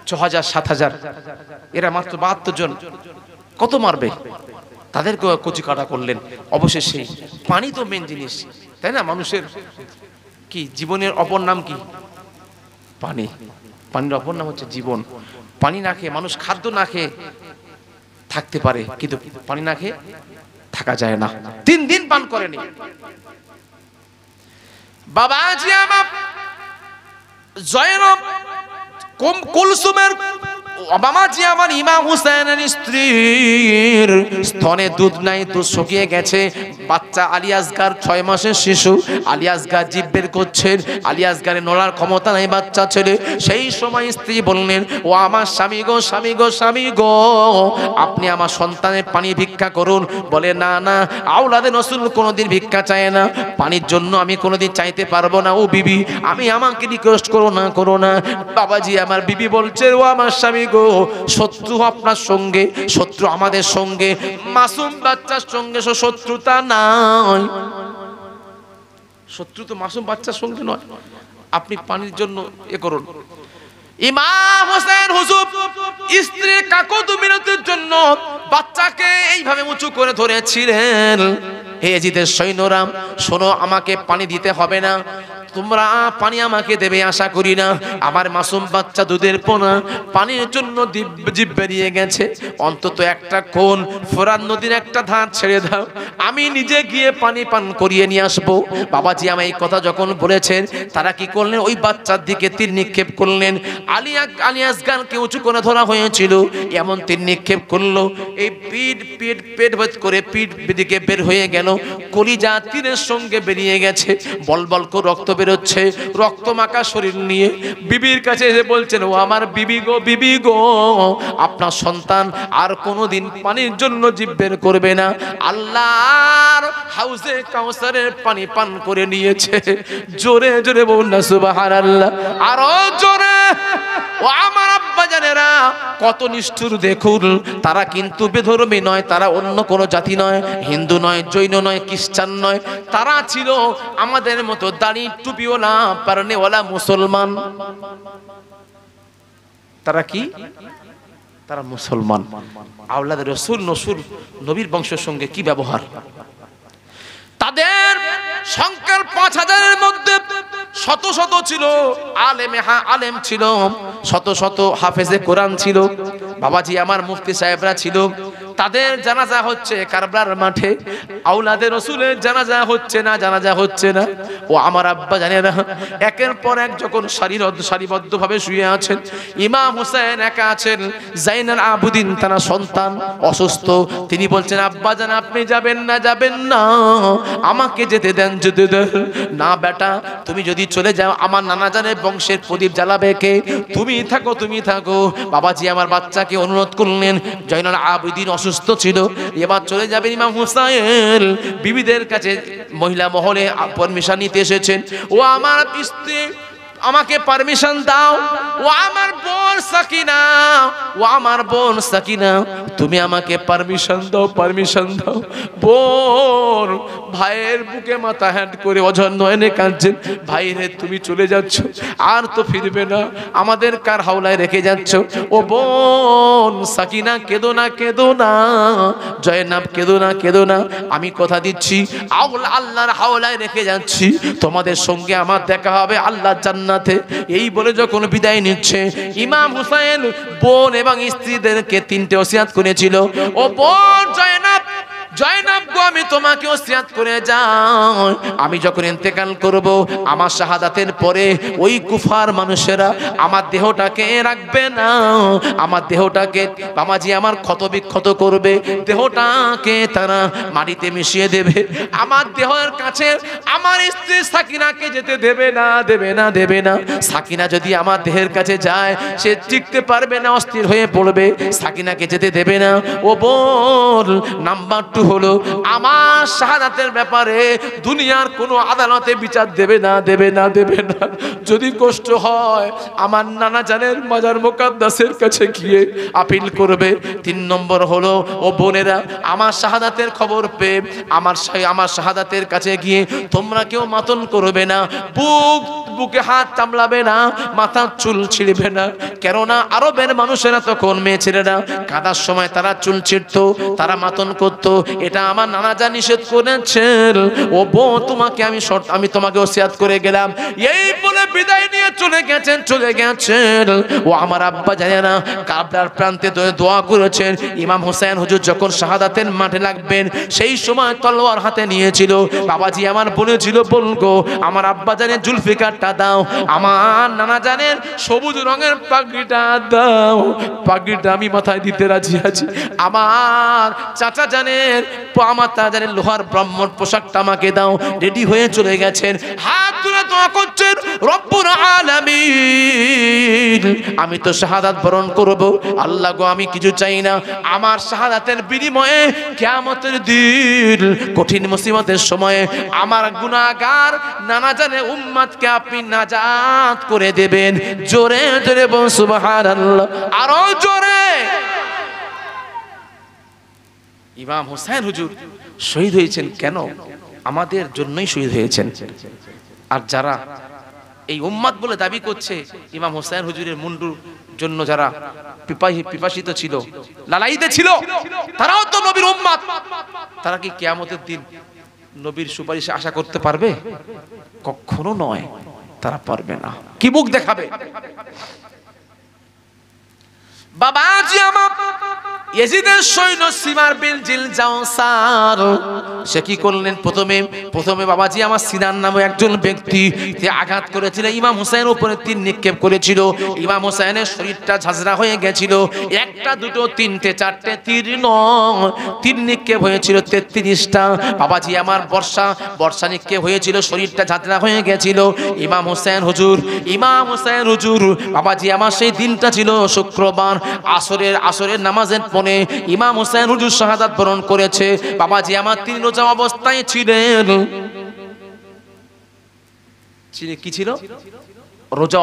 6000 7000, এরা মাত্র 72 জন, কত মারবে? তাদেরকে কচি কাটা করলেন। অবশেষে পানি তো মেন জিনিস, তাই না? মানুষের কি জীবনের অপর নাম কি? পানি। পানির অপর নাম হচ্ছে জীবন। পানি না খেয়ে মানুষ, খাদ্য না খেয়ে থাকতে পারে, কিন্তু পানি না খেয়ে থাকা যায় না। 3 দিন পান করেনি। বাবাজি আমার জয়নব কুলসুমের বাবাজি আমার ইমাম হুসাইনের স্ত্রীর স্তনে দুধ নাই, দুধ শুকিয়ে গেছে। বাচ্চা আলী আসগার 6 মাসের শিশু, আলী আসগার জিভ বের করছেন, আলী আসগারের নড়ার ক্ষমতা নাই বাচ্চা ছেলে। সেই সময় স্ত্রী বললেন, ও আমার স্বামী গো, আপনি আমার সন্তানের পানি ভিক্ষা করুন। বলে, না আওলাদে রাসূল কোনোদিন ভিক্ষা চায় না, পানির জন্য আমি কোনোদিন চাইতে পারবো না। ও বিবি, আমাকে রিকোয়েস্ট করো না। বাবাজি আমার বিবি বলছে, ও আমার স্বামী গো, শত্রু আপনার সঙ্গে, শত্রু আমাদের সঙ্গে, মাসুম বাচ্চার সঙ্গে শত্রুতা নাই। শত্রু তো মাসুম বাচ্চার সঙ্গে নয়। আপনি পানির জন্য এ করুন। ইমাম হোসেন হুজুর স্ত্রীর কাকুতি মিনতির জন্য বাচ্চাকে এইভাবে উঁচু করে ধরেছিলেন। হে ইয়াজিদের সৈন্যরা, শোনো, আমাকে পানি দিতে হবে না, তোমরা পানি আমাকে দেবে আশা করি না। আমার মাসুম বাচ্চা দুধের পোনা, পানির জন্য জিভ বেরিয়ে গেছে। অন্তত একটা কোন ফোরাত নদীর একটা ধার ছেড়ে দাও, আমি নিজে গিয়ে পানি পান করিয়ে নিয়ে আসবো। বাবাজি আমার এই কথা যখন বলেছেন, তারা কি করলেন? ওই বাচ্চার দিকে তীর নিক্ষেপ করলেন। আলী আসগারকে উঁচু করে ধরা হয়েছিল, এমন তীর নিক্ষেপ করলো, এই পেট ভেদ করে পিঠ দিকে বের হয়ে গেল, কলিজা তীরের সঙ্গে বেরিয়ে গেছে, বল বল করে রক্ত বেরোচ্ছে, রক্ত মাখা শরীর নিয়ে বিবির কাছে এসে বলছেন, ও আমার বিবি গো, বিবি গো, আপনার সন্তান আর কোনোদিন পানির জন্য জিভ বের করবে না, আল্লাহর হাউজে কাউসারের পানি পান করে নিয়েছে। জোরে জোরে বলুন না সুবহানাল্লাহ, আরো জোরে। ও আমার আব্বা জানেরা, কত নিষ্ঠুর দেখুন। তারা কিন্তু বেধর্মী নয়, তারা অন্য কোনো জাতি নয়, হিন্দু নয়, জৈন নয়, খ্রিস্টান নয়, তারা ছিল আমাদের মতো দাড়ি টুপিওয়ালা পারনেওয়ালা মুসলমান। তারা কি? তারা মুসলমান। আওলাদ রাসূল নসুর নবীর বংশের সঙ্গে কি ব্যবহার! তাদের সংখ্যার 5000-এর মধ্যে শত শত ছিল আলেম ছিল, শত শত হাফেজে কোরআন ছিল। বাবাজি আমার মুফতি সাহেবরা ছিল, তাদের জানাজা হচ্ছে কারবালার মাঠে, আওলাদে রাসূলের জানাজা হচ্ছে না, জানাজা হচ্ছে না। ও আমার আব্বা জানেরা, একের পর এক যখন সারিবদ্ধভাবে শুয়ে আছেন, ইমাম হোসেন একা আছেন, জাইনুল আবেদিন তার সন্তান অসুস্থ, তিনি বলছেন, আব্বা জান আপনি যাবেন না, যাবেন না, আমাকে যেতে দেন, যেতে দেন না। বেটা তুমি যদি চলে যাও, আমার নানা জানের বংশের প্রদীপ জ্বালাবে কে? তুমি থাকো, তুমি থাকো। বাবাজি আমার বাচ্চাকে অনুরোধ করলেন, জাইনুল আবেদিন অসুস্থ ছিল, এবার চলে যাবেন ইমাম হুসাইন। বিবিদের কাছে মহিলা মহলে পারমিশন নিতে এসেছেন, ও আমার স্ত্রী আমাকে পারমিশন দাও, ও আমার বোন সাকিনা, ও আমার বোন সাকিনা, তুমি আমাকে পারমিশন দাও, পারমিশন দাও। বোন ভাইয়ের বুকে মাথা হ্যান্ড করে অঝর নয়নে কাঁদছেন, ভাই রে তুমি চলে যাচ্ছ, আর তো ফিরবে না, আমাদের কার হাওলায় রেখে যাচ্ছ? ও বোন সাকিনা, কেঁদো না, কেঁদো না, জয়নাব কেঁদো না, কেঁদো না, আমি কথা দিচ্ছি আল্লাহর হাওলায় রেখে যাচ্ছি, তোমাদের সঙ্গে আমার দেখা হবে আল্লাহর জান্নাতে। এই বলে যখন বিদায় নিচ্ছে, ইমাম হুসাইন বোন এবং স্ত্রীদেরকে 3টে ওসিয়াত করেছিল, ও বোন জয়নাব, জয়নাব গো, আমি তোমাকে ওসিয়াত করে যাই, আমি যখন ইন্তেকাল করব, আমার শাহাদাতের পরে ওই কুফার মানুষেরা আমার দেহটাকে রাখবে না, আমার দেহটাকে বামাজি আমার ক্ষত বিক্ষত করবে, দেহটাকে তারা মাটিতে মিশিয়ে দেবে, আমার দেহের কাছে আমার স্ত্রী সাকিনাকে যেতে দেবে না, দেবে না, দেবে না। সাকিনা যদি আমার দেহের কাছে যায়, সে টিকতে পারবে না, অস্থির হয়ে পড়বে, সাকিনাকে যেতে দেবে না। ও বোন, নাম্বার 2 হলো, আমার শাহাদাতের ব্যাপারে দুনিয়ার কোনো আদালতে বিচার দেবে না, দেবে না, দেবে না। যদি কষ্ট হয় আমার নানা জানের মাজার মুকাদ্দাসের কাছে গিয়ে আপিল করবে। 3 নম্বর হলো, ও বোনেরা, আমার শাহাদাতের খবর পেয়ে আমার শাহাদাতের কাছে গিয়ে তোমরা কেউ মাতন করবে না, বুকে হাত চামলাবে না, মাথার চুল ছিঁড়বে না। কেননা আরবের মানুষেরা তখন মেয়ে ছেলেরা কাদার সময় তারা চুল ছিঁড়তো, তারা মাতন করতো, এটা আমার নানা যা নিষেধ করেছেন। ও বোন, তোমাকে আমি তোমাকে ওসিয়াত করে গেলাম। এই বলে বিদায় নিয়ে চলে গেছেন, চলে গেছেন। ও আমার আব্বা জানে না, কাবলার প্রান্তে দোয়া করেছেন। ইমাম হোসেন হুজুর যখন শাহাদাতের মাঠে লাগবেন, সেই সময় তলোয়ার হাতে নিয়েছিল। বাবাজি আমার বলেছিল, বলগো আমার আব্বা জানের জুলফিকারটা দাও, আমার নানা জানের সবুজ রঙের পাগড়িটা দাও, পাগড়িটা আমি মাথায় দিতে রাজি আছি। আমার চাচা জানের, আমার চাচা জানের লোহার ব্রাহ্মণ পোশাকটা আমাকে দাও। রেডি হয়ে চলে গেছেন, হাত তুলে দোয়া করছেন, রব্বুল আলামিন, আমি তো শাহাদাত বরণ করব, আল্লাহ গো আমি কিছু চাই না, আমার শাহাদাতের বিনিময়ে কিয়ামতের দিন কঠিন মুসিবতের সময়ে আমার গুনাহগার নানা জানে উম্মতকে আপনি আপনি নাজাত করে দেবেন। জোরে জোরে বল সুবহানাল্লাহ, আরো জোরে। ইমাম হোসেন হুজুর শহীদ হয়েছেন কেন? আমাদের জন্যই শহীদ হয়েছেন। আর যারা এই উম্মত বলে দাবি করছে, ইমাম হোসেন হুজুরের মুন্ডুর জন্য যারা পিপাসিত ছিল, লালায়িত ছিল, তারাও তো নবীর উম্মত। তারা কি কিয়ামতের দিন নবীর সুপারিশে আশা করতে পারবে? কখনো নয়, তারা পারবে না। কি মুখ দেখাবে? বাবাজি আমার ইয়াজিদের সৈন্য সিমার বিন জিলজাওসার সে কি করলেন? প্রথমে বাবাজি আমার সিনান নামে একজন ব্যক্তি যে আঘাত করেছিল ইমাম হোসেনের উপরে, তীর নিক্ষেপ করেছিল। ইমাম হোসেনের শরীরটা ঝাঁঝরা হয়ে গেছিল। একটা দুটো তিনটে চারটে তীর নয়, তীর নিক্ষেপ হয়েছিল 33টা। বাবাজি আমার বর্ষা নিক্ষেপ হয়েছিল, শরীরটা ঝাঁঝরা হয়ে গেছিল। ইমাম হোসেন হুজুর বাবাজি আমার সেই দিনটা ছিল শুক্রবার, আসরের নামাজের পরে ইমাম হোসেন হুজুর শাহাদাত বরণ করেছে। বাবাজি আমার তিনি রোজা অবস্থায় ছিলেন। কি ছিল? রোজা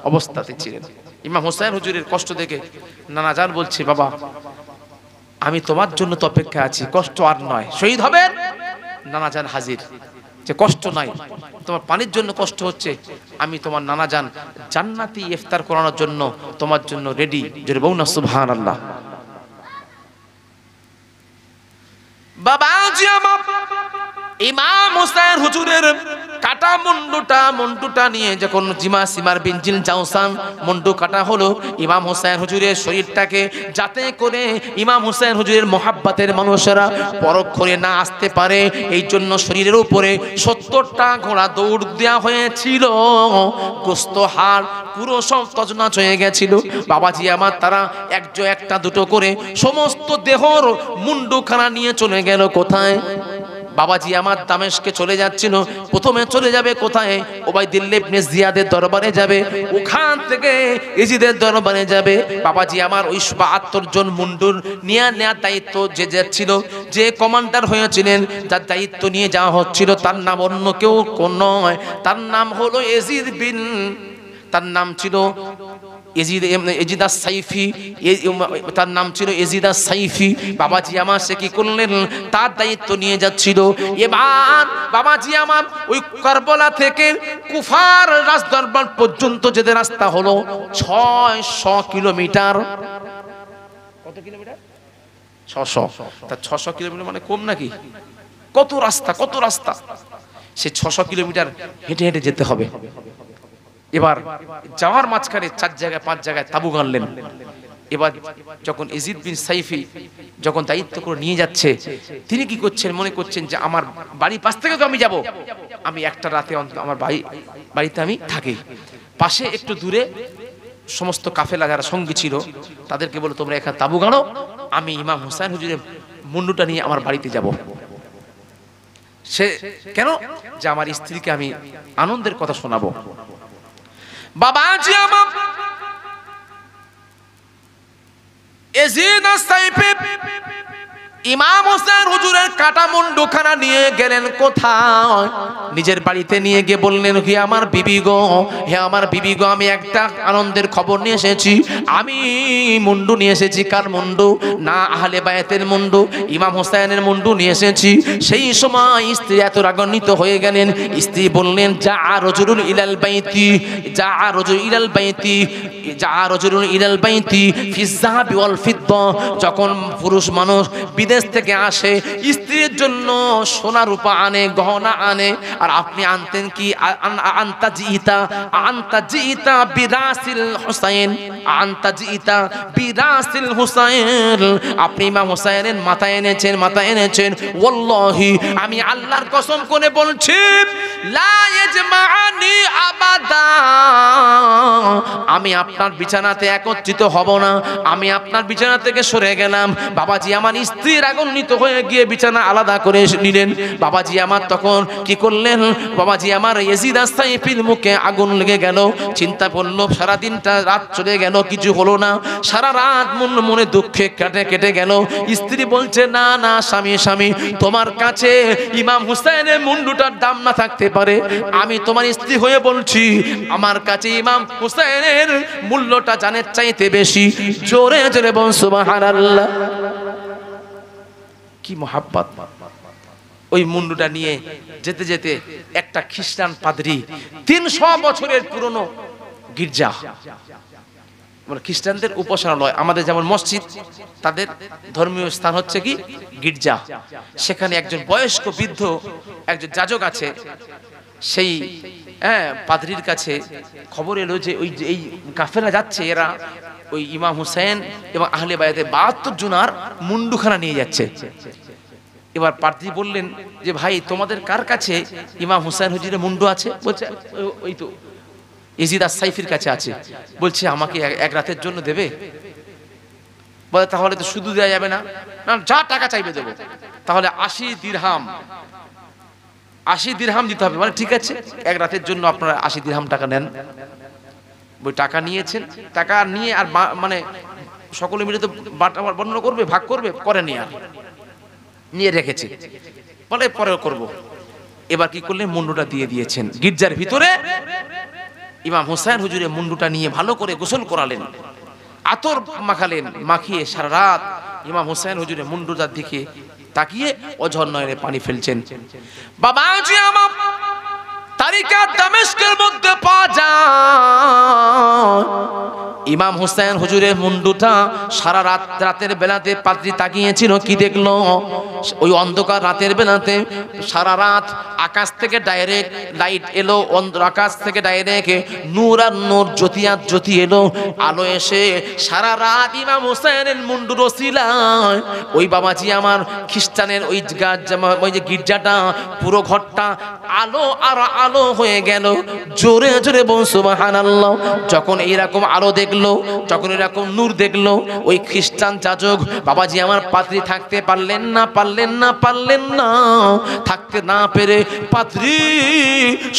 অবস্থাতে ছিলেন। ইমাম হোসেন হুজুরের কষ্ট দেখে নানা জান বলছে, বাবা আমি তোমার জন্য তো অপেক্ষা আছি, কষ্ট আর নয়, শহীদ হবেন। নানা জান হাজির, যে কষ্ট নাই, তোমার পানির জন্য কষ্ট হচ্ছে, আমি তোমার নানা জান জান্নাতি ইফতার করানোর জন্য তোমার জন্য রেডি। জোরে বলুন না সুবহানাল্লাহ। বাবাজি আমার ইমাম হোসেন হুজুরের কাটা মুন্ডুটা নিয়ে যখন সিমার বিন জিলজাওসান মুন্ডু কাটা হলো, ইমাম হোসেন হুজুরের শরীরটাকে যাতে করে ইমাম হোসেন হুজুরের মোহাব্বতের মানুষেরা পরখ করে না আসতে পারে, এই জন্য শরীরের উপরে 70টা ঘোড়া দৌড় দেওয়া হয়েছিল। গোস্ত হাড় পুরো সব তজনাচ হয়ে গেছিল। বাবাজি আমার তারা একটা দুটো করে সমস্ত দেহর মুন্ডুখানা নিয়ে চলে গেল কোথায়? বাবাজি আমার দামেস্কে চলে যাচ্ছিল। প্রথমে চলে যাবে কোথায়? উবাইদুল্লাহ ইবনে জিয়াদের দরবারে যাবে, ওখান থেকে ইয়াজিদের দরবারে যাবে। বাবাজি আমার ওই 72 জন মুন্ডুর নেয়ার দায়িত্ব যে যাচ্ছিল, যে কমান্ডার হয়েছিলেন, যার দায়িত্ব নিয়ে যাওয়া হচ্ছিল, তার নাম অন্য কেউ নয়, তার নাম হলো তার নাম ছিল ইয়াজিদ আস-সাইফি, তার নাম ছিল ইয়াজিদ আস-সাইফি। বাবাজি আমার সে কি করলেন? তার দায়িত্ব নিয়ে যাচ্ছিল। এবার বাবাজি আমার ওই কারবালা থেকে কুফার রাজদরবার পর্যন্ত যেতে রাস্তা হলো 600 কিলোমিটার। কত কিলোমিটার? 600। তা 600 কিলোমিটার মানে কম নাকি? কত রাস্তা! সে 600 কিলোমিটার হেঁটে হেঁটে যেতে হবে। এবার যাওয়ার মাঝখানে 4 জায়গায় 5 জায়গায় তাবু গাড়লেন। এবার যখন ইয়াজিদ বিন সাইফি যখন দায়িত্ব করে নিয়ে যাচ্ছে, তিনি কি করছেন? মনে করছেন যে আমার বাড়ির পাশ থেকে তো আমি যাব, আমি একটা রাতে আমার বাড়িতে আমি থাকি। পাশে একটু দূরে সমস্ত কাফেলা যারা সঙ্গী ছিল তাদেরকে বলে, তোমরা এখানে তাবু গাড়ো, আমি ইমাম হোসেন হুজুরের মুন্ডুটা নিয়ে আমার বাড়িতে যাব। সে কেন? যে আমার স্ত্রীকে আমি আনন্দের কথা শোনাবো। বাবাজি আমার ইয়াজিদ আস-সাইফি ইমাম হোসেন হুজুরের কাটা মুন্ডুখানা নিয়ে গেলেন কোথায়? নিজের বাড়িতে নিয়ে গিয়ে বললেন, হে আমার বিবি গো, আমি একটা আনন্দের খবর নিয়ে এসেছি। আমি মুন্ডু নিয়ে এসেছি। কার মুন্ডু? না আহলে বায়াতের মুন্ডু, ইমাম হোসেনের মুন্ডু নিয়ে এসেছি। সেই সময় স্ত্রী এত রাগান্বিত হয়ে গেলেন। স্ত্রী বললেন, যা রাজুলুন ইলাল বাইতি ফিজ যাহাবি ওয়াল ফিদ্দা। যখন পুরুষ মানুষ বিদেশ থেকে আসে, স্ত্রীর জন্য সোনা রূপা আনে, গহনা আনে, আর আপনি আনতেন কি? আনতা জিতা বিরাসিল হুসাইন, আপনি ইমাম হোসেনের মাথা এনেছেন। ওয়াল্লাহি, আমি আল্লাহর কসম করে বলছি, লা ইয়াজমাআনি আবাদা, আমি আপনার বিছানাতে একত্রিত হব না, আমি আপনার বিছানা থেকে সরে গেলাম। বাবাজি আমার স্ত্রী রাগান্বিত হয়ে গিয়ে বিছানা আলাদা করে নিলেন। বাবাজি আমার তখন কি করলেন? বাবাজি আমার ইয়াজিদ আস-সাইফির মুখে আগুন লেগে গেল। চিন্তা করলো, সারা দিনটা রাত চলে গেল, কিছু হলো না। সারা রাত মনে দুঃখে কেটে গেল। স্ত্রী বলছে, না স্বামী, তোমার কাছে ইমাম হুসাইনের মুন্ডুটার দাম না থাকতে পারে, আমি তোমার স্ত্রী হয়ে বলছি আমার কাছে ইমাম হুসাইনের মূল্যটা জানের চাইতে বেশি। জোরে জোরে বল সুবহানাল্লাহ। কি মোহাব্বত। ওই মুন্ডুটা নিয়ে যেতে যেতে একটা খ্রিস্টান পাদ্রী, 300 বছরের পুরনো গির্জা, মানে খ্রিস্টানদের উপাসনালয়, আমাদের যেমন মসজিদ, তাদের ধর্মীয় স্থান হচ্ছে কি গির্জা। সেখানে একজন বয়স্ক বৃদ্ধ একজন যাজক আছে, সেই পাদ্রীর কাছে খবর এলো যে ওই এই কাফেলা যাচ্ছে, এরা ওই ইমাম হুসাইন এবং আহলে বায়াতে 72 জনার মুন্ডুখানা নিয়ে যাচ্ছে। এবার পাদ্রী বললেন যে ভাই তোমাদের কার কাছে ইমাম হুসাইন হুজুরের মুন্ডু আছে? বলছে ওই তো ইজিদ আস-সাইফির কাছে আছে। বলছে আমাকে এক রাতের জন্য দেবে? বলে তাহলে তো শুধু দেওয়া যাবে না, যা টাকা চাইবে দেবো। তাহলে 80 দিরহাম দিতে হবে। মানে ঠিক আছে, এক রাতের জন্য আপনারা 80 দিরহাম টাকা নেন। ওই টাকা নিয়েছেন, টাকা নিয়ে আর মানে সকলে মিলে তো বর্ণনা করবে, ভাগ করবে, করে নিয়ে আর নিয়ে রেখেছে, বলে পরে করব। এবার কি করলেন, মুন্ডুটা দিয়ে দিয়েছেন গির্জার ভিতরে। ইমাম হুসাইন হুজুরের মুন্ডুটা নিয়ে ভালো করে গোসল করালেন, আতর মাখালেন, মাখিয়ে সারা রাত ইমাম হুসাইন হুজুরের মুন্ডুটার দিকে তাকিয়ে অঝর নয়নে পানি ফেলছেন। বাবাজি আমার তারিকা দামেস্কের মধ্যে পাওয়া যায় ইমাম হুসাইন হুজুরের মুন্ডুটা সারা রাতের বেলাতে পাদ্রী তাকিয়েছিল, কি দেখলো? ওই অন্ধকার রাতের বেলাতে সারা রাত আকাশ থেকে ডাইরেক্ট লাইট এলো, আকাশ থেকে ডাইরেক্ট নূর আর নূর, জ্যোতি আর জ্যোতি এলো, আলো এসে সারা রাত ইমাম হুসাইনের মুন্ডুর ওসিলায় ওই বাবাজি আমার খ্রিস্টানের ওই যে গির্জাটা, পুরো ঘরটা আলো আর আলো হয়ে গেল। জোরে জোরে বল সুবহানাল্লাহ। যখন এইরকম আলো দেখলো, যখন এরকম নূর দেখলো, ওই খ্রিস্টান যাজক বাবাজি আমার পাদ্রী থাকতে পারলেন না, থাকতে না পেরে পাদ্রী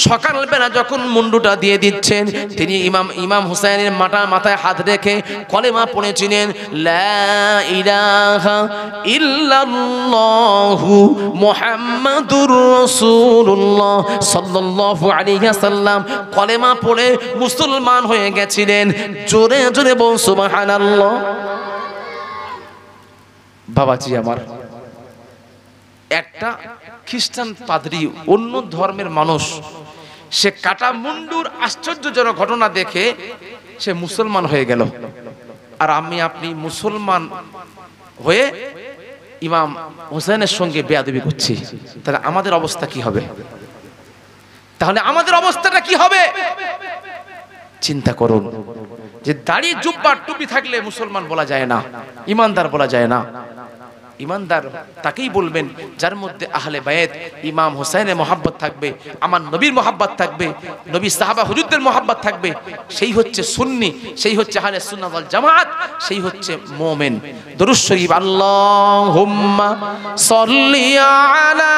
সকালবেলা যখন মুন্ডুটা দিয়ে দিচ্ছেন, তিনি ইমাম হুসাইনের মাথায় হাত রেখে কলেমা পড়েছিলেন, লা ইলাহা ইল্লাল্লাহু মুহাম্মাদুর রাসূলুল্লাহ সাল্লাল্লাহু আলাইহি ওয়াসাল্লাম কলেমা পড়ে মুসলমান হয়ে গেছিলেন। জোরে জোরে বল সুবহানাল্লাহ। বাবাজি আমার, একটা খ্রিস্টান পাদ্রী, অন্য ধর্মের মানুষ, সে কাটা মুন্ডুর আশ্চর্যজনক ঘটনা দেখে সে মুসলমান হয়ে গেল, আর আমি আপনি মুসলমান হয়ে ইমাম হুসাইনের সঙ্গে বেয়াদবি করছি। তাহলে আমাদের অবস্থা কি হবে? চিন্তা করুন যে দাড়ি জুব্বা টুপি থাকলে মুসলমান বলা যায় না, ইমানদার বলা যায় না। ইমানদার তাকেই বলবেন যার মধ্যে আহলে বায়াত ইমাম হুসাইনের মহব্বত থাকবে, আমার নবীর মহব্বত থাকবে, নবী সাহাবা হুজুরদের মহব্বত থাকবে, সেই হচ্ছে সুন্নি, সেই হচ্ছে আহলে সুন্নাত ওয়াল জামাত, সেই হচ্ছে মুমিন। দরুদ শরীফ আল্লাহুম্মা সাল্লি আলা,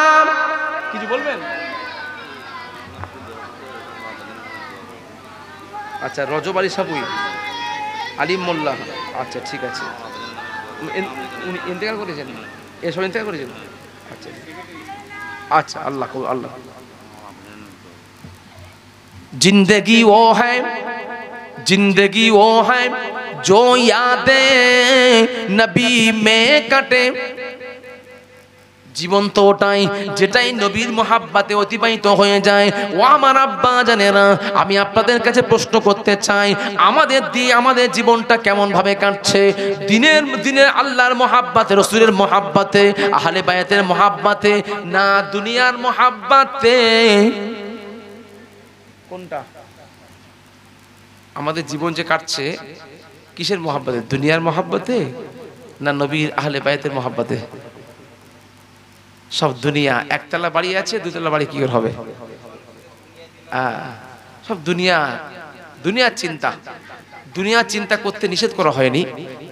কিছু বলবেন? আচ্ছা, রজব আলী সাবুই, আলিম মোল্লা, আচ্ছা ঠিক আছে। উনি ইন্তেকাল করেছেন, এসব ইন্তেকাল করেছেন। আচ্ছা আচ্ছা, আল্লাহ আল্লাহ। जिंदगी वो है जो यादें नबी में कटे, জীবন তো ওটাই যেটাই নবীর মহাব্বতে অতিবাহিত হয়ে যায়। ও আমার আব্বা জানেরা, আমি আপনাদের কাছে প্রশ্ন করতে চাই, আমাদের জীবনটা কেমন ভাবে কাটছে? দিনের আল্লাহর মহাব্বতে, রাসূলের মহাব্বতে, আহলে বায়াতের মহাব্বতে, না দুনিয়ার মহাব্বতে? কোনটা? আমাদের জীবন যে কাটছে কিসের মহাব্বতে? দুনিয়ার মহাব্বতে না নবীর আহলে বায়াতের মহাব্বতে? সব দুনিয়া। একতলা বাড়ি আছে, দুতলা বাড়ি কি করে হবে? সব দুনিয়ার চিন্তা করতে নিষেধ করা হয়নি।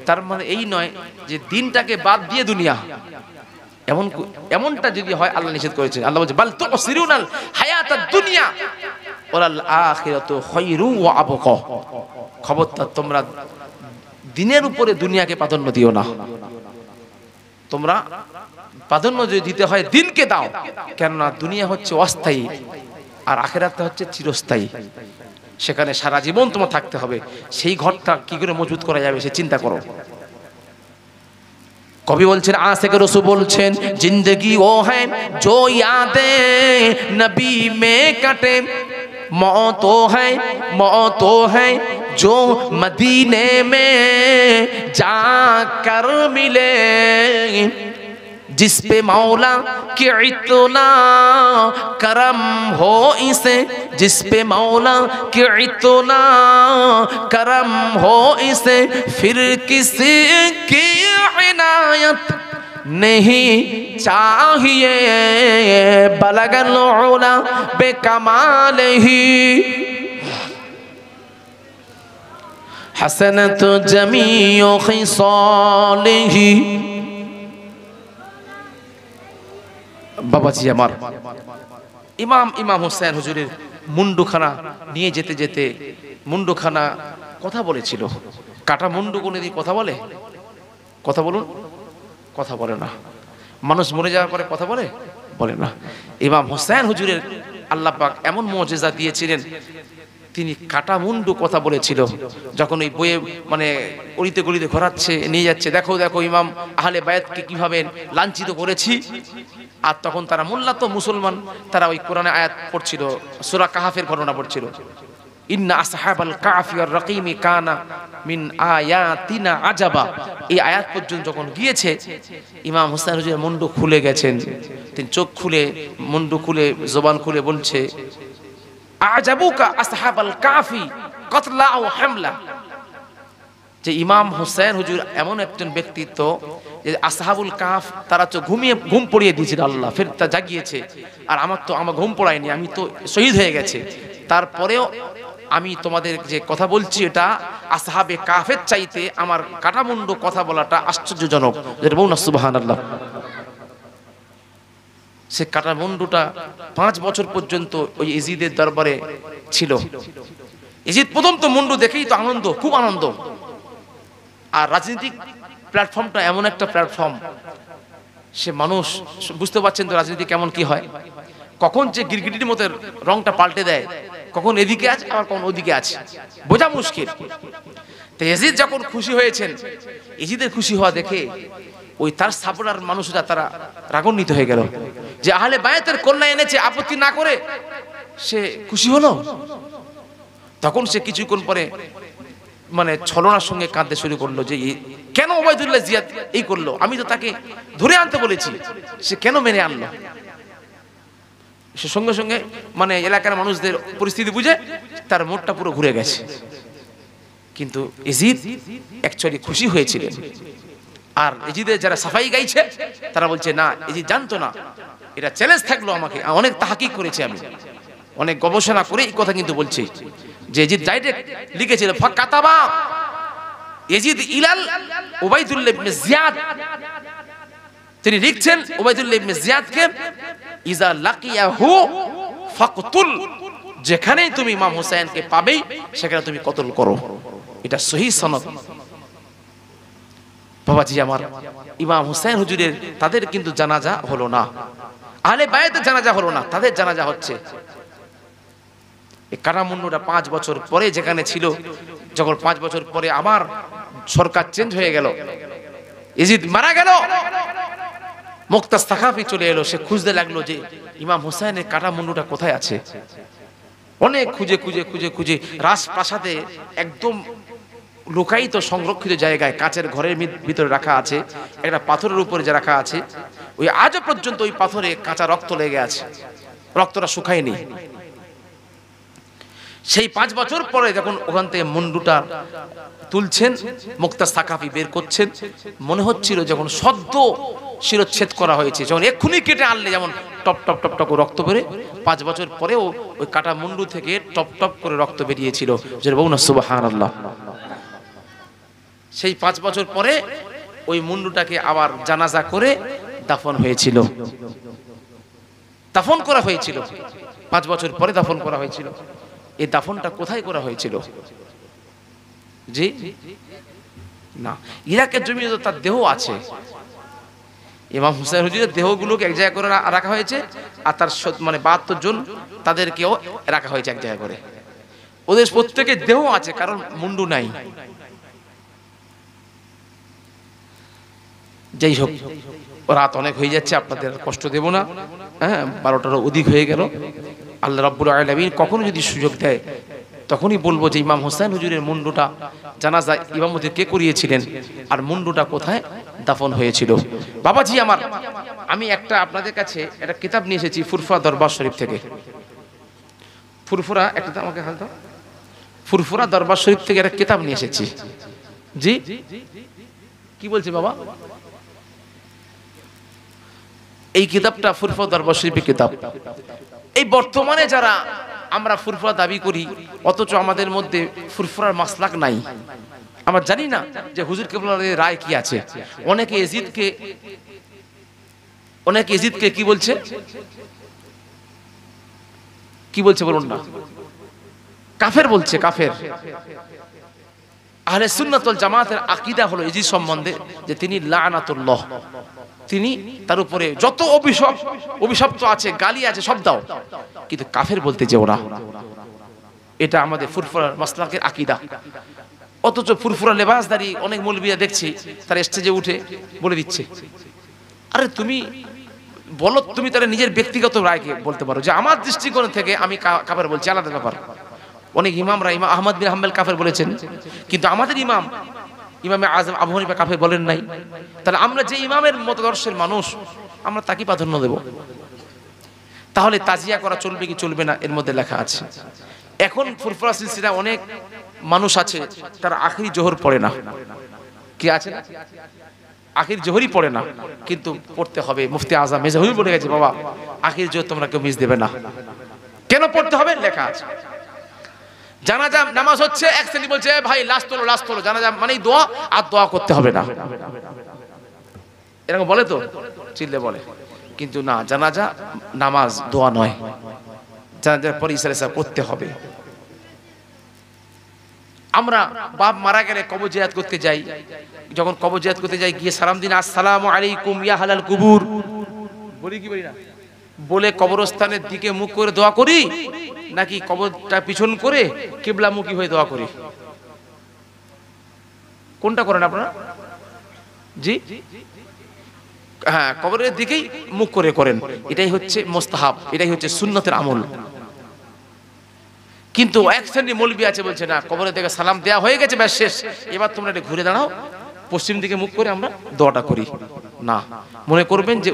তার মানে এই নয় যে দিনটাকে বাদ দিয়ে দুনিয়া, এমনটা যদি হয় আল্লাহ নিষেধ করেছেন। আল্লাহ বলছে বাল তুসিরুনাল হায়াতাদ দুনিয়া ওয়াল আখিরাতু খায়রুন ওয়া আবকা। খবরদার, তোমরা দিনের উপরে দুনিয়াকে প্রাধান্য দিও না। তোমরা প্রাধান্য যদি দিতে হয় দিনকে দাও, কেননা দুনিয়া হচ্ছে অস্থায়ী, আর আখিরাতটা হচ্ছে চিরস্থায়ী, সেখানে সারা জীবন তোমার থাকতে হবে। সেই ঘরটা কি করে মজবুত করা যাবে সে চিন্তা করো। কবি বলছেন, আশিক রসূল বলছেন, জিন্দগি ও হ্যায় जो यादें नबी में कटे, मौत वो है जो मदीने में जाकर मिले, जिस पे मौला के इतना करम हो इसे, जिस पे मौला के इतना करम हो इसे, फिर किसी की इनायत नहीं चाहिए, बलगल उला बेकमाल ही, हसनत जमीओ खिसालिही। বাবাজি আমার, ইমাম হোসেন হুজুরের মুন্ডুখানা নিয়ে যেতে যেতে মুন্ডুখানা কথা বলেছিল। কাটা মুন্ডু কোনদিন কথা বলে? কথা বলুন, কথা বলে না। মানুষ মরে যাওয়ার পরে কথা বলে? বলে না। ইমাম হোসেন হুজুরের আল্লাহ পাক এমন মুজিজা দিয়েছিলেন, তিনি কাটা মুন্ডু কথা বলেছিল। যখন ওই বইয়ে মানে অলিতে গলিতে ঘোরাচ্ছে, নিয়ে যাচ্ছে, দেখো দেখো ইমাম আহলে বায়াতকে কিভাবে লাঞ্ছিত করেছি। আর তখন তারা মোল্লা তো মুসলমান, তারা ওই কোরআনে আয়াত পড়ছিল, সূরা কাহাফের ঘটনা পড়ছিল, ইন্না আসহাবাল কাফি ওয়ার রাকিমি কানা মিন আয়াতিনা আজাবা। এই আয়াত পর্যন্ত যখন গিয়েছে, ইমাম হোসেন হুজুর মুন্ডু খুলে গেছেন। তিনি চোখ খুলে, মুন্ডু খুলে, জবান খুলে বলছে, আজাবুকা আসহাবাল কাফি কতলা ও হামলা। যে ইমাম হোসেন হুজুর এমন একজন ব্যক্তিত্ব যে আসহাবুল কাফ তারা তো ঘুম পড়িয়ে দিয়েছিল আল্লাহ, ফের তা জাগিয়েছে। আর আমার ঘুম পড়ায়নি, আমি তো শহীদ হয়ে গেছে। তারপরেও আমি তোমাদের যে কথা বলছি এটা আসহাবে কাফের চাইতে আমার কাটামুন্ডু কথা বলাটা আশ্চর্যজনক। যেটা বলুন না সুবহানাল্লাহ। সে কাটামুন্ডুটা 5 বছর পর্যন্ত ওই ইজিদের দরবারে ছিল। ইজিদ প্রথম তো মুন্ডু দেখেই তো আনন্দ, খুব আনন্দ। আর রাজনৈতিক প্ল্যাটফর্মটা এমন একটা প্ল্যাটফর্ম, সে মানুষ বুঝতে পারছেন তো রাজনীতি কেমন কি হয়, কখন যে গিরগিটির মতো রংটা পাল্টে দেয়, কখন এদিকে আছে আবার কখন ওদিকে আছে, বোঝা মুশকিল। তো ইজিদ যখন খুশি হয়েছেন, ইজিদের খুশি হওয়া দেখে ওই তার সাপোর্টার মানুষরা তারা রাগান্বিত হয়ে গেল যে আহলে বায়াতের কন্যা এনেছে, আপত্তি না করে সে খুশি হলো। তখন সে কিছুক্ষণ পরে মানে ছলনার সঙ্গে কাঁদতে শুরু করলো যে কেন ওবায়দুল্লাহ জিয়াদ এই করলো, আমি তো তাকে ধরে আনতে বলেছি, সে কেন মেনে আনলো। সে সঙ্গে সঙ্গে মানে এলাকার মানুষদের পরিস্থিতি বুঝে তার মোড়টা পুরো ঘুরে গেছে। কিন্তু ইজিদ অ্যাকচুয়ালি খুশি হয়েছিলেন। আর ইজিদের যারা সাফাই গাইছে তারা বলছে না, ইজিদ জানতো না, এটা চ্যালেঞ্জ থাকলো আমাকে, অনেক তাহকিক করেছি আমি, অনেক গবেষণা করে এই কথা কিন্তু বলছি যে ইজিদ ডাইরেক্ট লিখেছিল ফাকাতাবা ইজিদ ইলাল উবাইদুল্লাহ ইবনে জিয়াদ, তিনি লিখছেন উবাইদুল্লাহ ইবনে জিয়াদকে, ইজা লাকিয়াহু ফাকতুল, যেখানেই তুমি ইমাম হোসেনকে পাবে সেখানে তুমি কতল করো। এটা সহিহ সনদ। বাবাজি আমার, ইমাম হোসেন হুজুরের তাদের কিন্তু জানাজা হলো না, আহলে বায়াতের জানাজা হলো না, তাদের জানাজা হচ্ছে। এই কাটামুন্ডুটা 5 বছর পরে যেখানে ছিল, যখন 5 বছর পরে আবার সরকার চেঞ্জ হয়ে গেল, ইজিদ মারা গেল, মুক্তাস সাকাফি চলে এলো, সে খুঁজতে লাগলো যে ইমাম হোসেনের কাটামুন্ডুটা কোথায় আছে। অনেক খুঁজে খুঁজে খুঁজে খুঁজে রাজপ্রাসাদে একদম লুকায়িত সংরক্ষিত জায়গায় কাচের ঘরের ভিতরে রাখা আছে, একটা পাথরের উপরে যে রাখা আছে, ওই আজও পর্যন্ত ওই পাথরে কাঁচা রক্ত লেগে আছে, রক্তটা শুকায়নি। সেই 5 বছর পরে যখন ওখান থেকে মুন্ডুটা তুলছেন, মুক্তাস সাকাফি বের করছেন, মনে হচ্ছিল যখন সদ্য শিরচ্ছেদ করা হয়েছে, যখন এক্ষুনি কেটে আনলে যেমন টপ টপ টপ টপ রক্ত বেরে, 5 বছর পরেও ওই কাটা মুন্ডু থেকে টপ টপ করে রক্ত বেরিয়েছিল। যেটা বলুন না সুবহানাল্লাহ। সেই 5 বছর পরে ওই মুন্ডুটাকে আবার জানাজা করে দাফন হয়েছিল, দাফন করা হয়েছিল। 5 বছর পরে দাফন করা হয়েছিল। এই দাফনটা কোথায় করা হয়েছিল? জি না, ইরাকের জমিনে তো তার দেহ আছে। ইমাম হুসাইন হুজুরের দেহগুলোকে এক জায়গায় করে রাখা হয়েছে, আর তার মানে 72 জন তাদেরকেও রাখা হয়েছে এক জায়গায় করে। ওদের প্রত্যেকের দেহ আছে, কারণ মুন্ডু নাই। যাই হোক, রাত অনেক হয়ে যাচ্ছে, আপনাদের কষ্ট দেব না। হ্যাঁ, 12টারও অধিক হয়ে গেল। আল্লাহ রাব্বুল আলামিন কখনো যদি সুযোগ দেয় তখনই বলবো যে ইমাম হোসেন হুজুরের মুন্ডুটা জানাজা ইমামতি কে করিয়েছিলেন আর মুন্ডুটা কোথায় দাফন হয়েছিল। বাবাজি আমার, আমি একটা আপনাদের কাছে একটা কিতাব নিয়ে এসেছি ফুরফুরা দরবার শরীফ থেকে। ফুরফুরা একটা আমাকে হাল দাও। ফুরফুরা দরবার শরীফ থেকে একটা কিতাব নিয়ে এসেছি। জি কি বলছে বাবা? এই কিতাবটা ফুরফুরা দরবার শরীফের কিতাব। এই বর্তমানে যারা আমরা ফুরফুরা দাবি করি, অথচ আমাদের মধ্যে ফুরফুরার মাসলাক নাই। আমরা জানি না যে হুজুর কেবলার রায় কি আছে। অনেকে এজিদকে কি বলছে, কি বলছে বলুন না? কাফের বলছে, কাফের। আহলে সুন্নাত ওয়াল জামাতের আকীদা হলো এজিদ সম্বন্ধে যে তিনি লানাতুল্লাহ, তিনি তার উপরে যত অভিশপ্ত আছে, গালি আছে, সব দাও, কিন্তু কাফের বলতে যে ওরা। এটা আমাদের ফুরফুরার মাসলাকের আকীদা। অথচ ফুরফুরা লেবাসদারি অনেক মৌলবীরা দেখছি তার স্টেজে উঠে বলে দিচ্ছে, আরে তুমি বলো, তুমি তাহলে নিজের ব্যক্তিগত রায়কে বলতে পারো যে আমার দৃষ্টিকোণ থেকে আমি কাফের বলছি, আলাদা ব্যাপার। অনেক ইমামরা, ইমাম আহমদ বিন হাম্বল কাফের বলেছেন, কিন্তু আমাদের ইমামে আজম আবু হানিফা কাফের বলেন নাই। তাহলে আমরা যে ইমামের মতাদর্শের মানুষ, আমরা তাকে প্রাধান্য দেব। তাহলে তাজিয়া করা চলবে কি চলবে না, এর মধ্যে লেখা আছে। এখন ফুরফুরা সিলসিলা অনেক মানুষ আছে তারা আখিরি জোহর পড়ে না। কি আছে না, আখির জোহরই পড়ে না, কিন্তু পড়তে হবে। মুফতি আজম মেজাহুল বলে গেছে, বাবা আখির জোহর তোমরা কেউ মিস দেবে না। কেন পড়তে হবে লেখা আছে। জানাজা নামাজ হচ্ছে, এক শ্রেণী বলছে ভাই লাশ তোলো। জানাজা মানেই দোয়া, আর দোয়া করতে হবে না, এরকম বলে তো, চিল্লে বলে। কিন্তু না, জানাজা নামাজ দোয়া নয়, জানাজার পরে ইসা পড়তে হবে। আমরা বাপ মারা গেলে কবর জিয়ারত করতে যাই, যখন কবর জিয়ারত করতে যাই গিয়ে সালাম দিন, আসসালামু আলাইকুম ইয়া হালাল কুবুর বলি কি বলি না? বলে কবরস্থানের দিকে মুখ করে দোয়া করি, নাকি কবরটা পিছন করে কিবলামুখী হয়ে দোয়া করি? কোনটা করেন আপনারা? জি হ্যাঁ, কবরের দিকেই মুখ করে করেন। এটাই হচ্ছে মুস্তাহাব, এটাই হচ্ছে সুন্নতের আমল। কিন্তু এক শ্রেণী মৌলবী আছে বলছে না, কবরের দিকে সালাম দেয়া হয়ে গেছে, ব্যাস শেষ, এবার তোমরা এটা ঘুরে দাঁড়াও, পশ্চিম দিকে মুখ করে আমরা দোয়াটা করি। না, মনে করবেন যে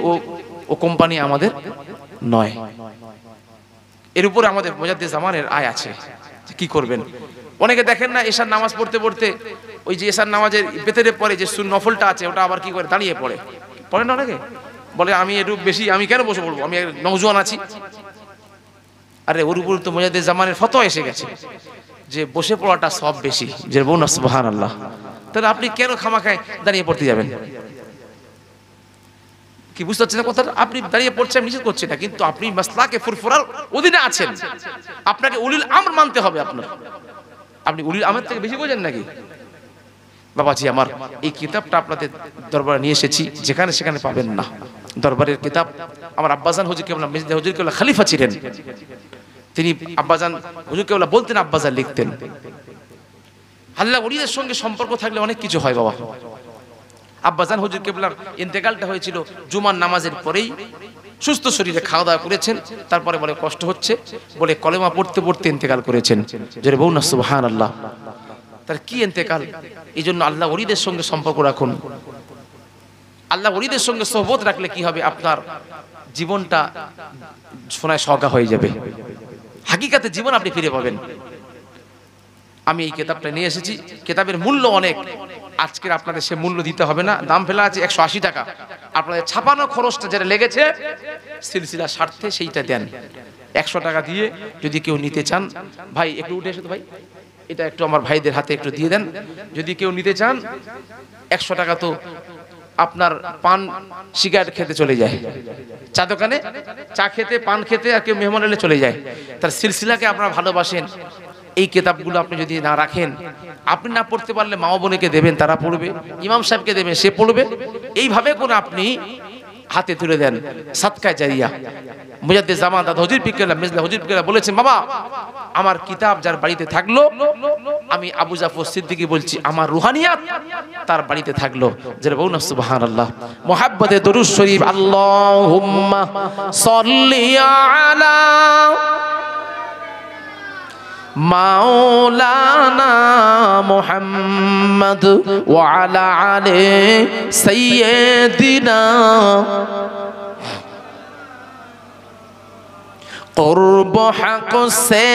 ও কোম্পানি আমাদের নয়। এর উপরে আমাদের মুজাদ্দিদ জামানের আয় আছে, কি করবেন? অনেকে দেখেন না, এশার নামাজ পড়তে পড়তে ওই যে এশার নামাজের ভেতরে পড়ে যে নফলটা আছে, ওটা আবার কি করে দাঁড়িয়ে পড়ে না অনেকে, বলে আমি একটু বেশি, আমি কেন বসে পড়বো, আমি নওজোয়ান আছি। আরে ওর উপর তো মুজাদ্দিদ জামানের ফতোয়া এসে গেছে যে বসে পড়াটা সব বেশি, যে বলুন না সুবহানাল্লাহ। তাহলে আপনি কেন খামাখায় দাঁড়িয়ে পড়তে যাবেন? কি বুঝতে পারছেন না কথাটা? আপনি দাঁড়িয়ে পড়ছেন, নিষেধ করছেন না, কিন্তু আপনি মাসলাকে ফুরফুরার অধীনে আছেন, আপনাকে উলিল আমর মানতে হবে। আপনি উলিল আমর থেকে বেশি বোঝেন নাকি? বাবাজি আমার, এই কিতাবটা আপনাদের দরবারে নিয়ে এসেছি, যেখানে সেখানে পাবেন না। দরবারের কিতাব। আমার আব্বাজান হুজুর কেবলা, মেজদি হুজুর কেবলা খলিফা ছিলেন, তিনি আব্বাজান হুজুর কেবলা বলতেন, আব্বাজান লিখতেন। আল্লাহ ওলিদের সঙ্গে সম্পর্ক থাকলে অনেক কিছু হয় বাবা। আব্বাজান হুজুর কেবলার ইন্তেকালটা হয়েছিল জুমার নামাজের পরেই, সুস্থ শরীরে খাওয়া দাওয়া করেছেন, তারপরে বলে কষ্ট হচ্ছে বলে কলেমা পড়তে পড়তে ইন্তেকাল করেছেন। জোরে বলুন না সুবহানাল্লাহ। তার কি ইন্তেকাল! এই জন্য আল্লাহ ওলিদের সঙ্গে সম্পর্ক রাখুন। আল্লাহ ওলিদের সঙ্গে সোহবত রাখলে কি হবে, আপনার জীবনটা সোনায় সোহাগা হয়ে যাবে, হাকিকাতে জীবন আপনি ফিরে পাবেন। আমি এই কিতাবটা নিয়ে এসেছি, কিতাবের মূল্য অনেক, আজকের আপনাদের সে মূল্য দিতে হবে না, দাম ফেলা আছে 180 টাকা। আপনাদের ছাপানো খরচটা যেটা লেগেছে সিলসিলা স্বার্থে সেইটা দেন, 100 টাকা দিয়ে যদি কেউ নিতে চান। ভাই একটু উঠে এসো তো ভাই, এটা একটু আমার ভাইদের হাতে একটু দিয়ে দেন। যদি কেউ নিতে চান 100 টাকা তো আপনার পান সিগারেট খেতে চলে যায়, চা দোকানে চা খেতে, পান খেতে, আর কেউ মেহমান এলে চলে যায়। তার সিলসিলাকে আপনারা ভালোবাসেন, এই কিতাবগুলো আপনি যদি না রাখেন, আপনি না পড়তে পারলে মা বোনকে দেবেন, তারা পড়বে, ইমাম সাহেবকে দেবেন, সে পড়বে। এইভাবে করে আপনি হাতে তুলে দেন, সাদকায়ে জারিয়া। মুজাদ্দিদ জামান দাদা হুজুর পিকেলা মিজলা হুজুর পিকেলা বলেছেন, বাবা আমার কিতাব যার বাড়িতে থাকলো, আমি আবু জাফর সিদ্দিকী বলছি আমার রুহানিয়াত তার বাড়িতে থাকলো। যারা বলুন সুবহানাল্লাহ। মুহাব্বতে দরুদ শরীফ, আল্লাহুম্মা সাল্লি আলা মাওলানা মুহাম্মদ ওয়া আলা আলি সাইয়্যিদিনা। कुर्ब हक से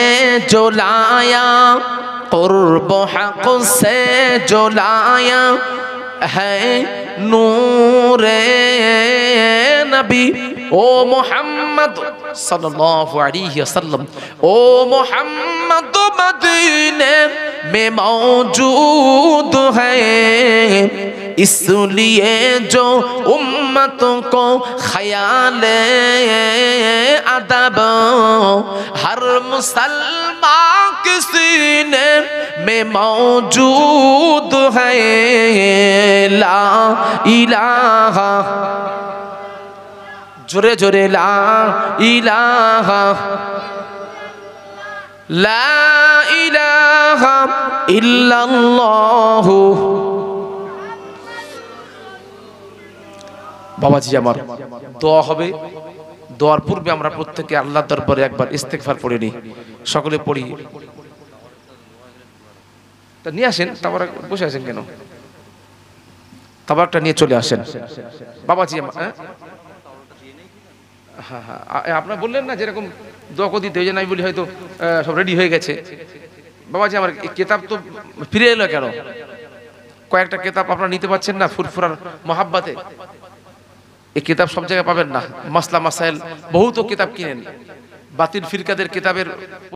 जो लाया, कुर्ब हक से जो लाया है नूरे नबी। ओ मोहम्मद सल्लल्लाहु अलैहि वसल्लम, ओ मोहम्मद मदीने में मौजूद है, इसलिए जो उम्मतों को ख्याले अदब हर मुसलमान के सीने में मौजूद है। ला इलाहा, जोरे जोरे ला इलाहा, ला इलाहा इल्लल्लाहु। বাবাজি আমার দোয়া হবে, দোয়ার পূর্বে আমরা প্রত্যেকে আল্লাহর দরবারে একবার ইস্তেগফার পড়ে নিই, সকলে পড়ি। তা নিয়ে আসেন, তারপর বসে আছেন কেন? তাবারকটা নিয়ে চলে আসেন বাবাজি আমার। হ্যাঁ হ্যাঁ, আপনারা বললেন না যেরকম দোয়া করে দিতে, ওই জন্য আমি বলি হয়তো সব রেডি হয়ে গেছে। বাবাজি আমার কিতাব তো ফিরে এলো কেন? কয়েকটা কিতাব আপনারা নিতে পারছেন না ফুরফুরার মহাব্বাতে? এই কিতাব সব জায়গায় পাবেন না, মাসলা মাসাইল বহুত কিতাব কিনেন, বাতিল ফিরকাদের কিতাবের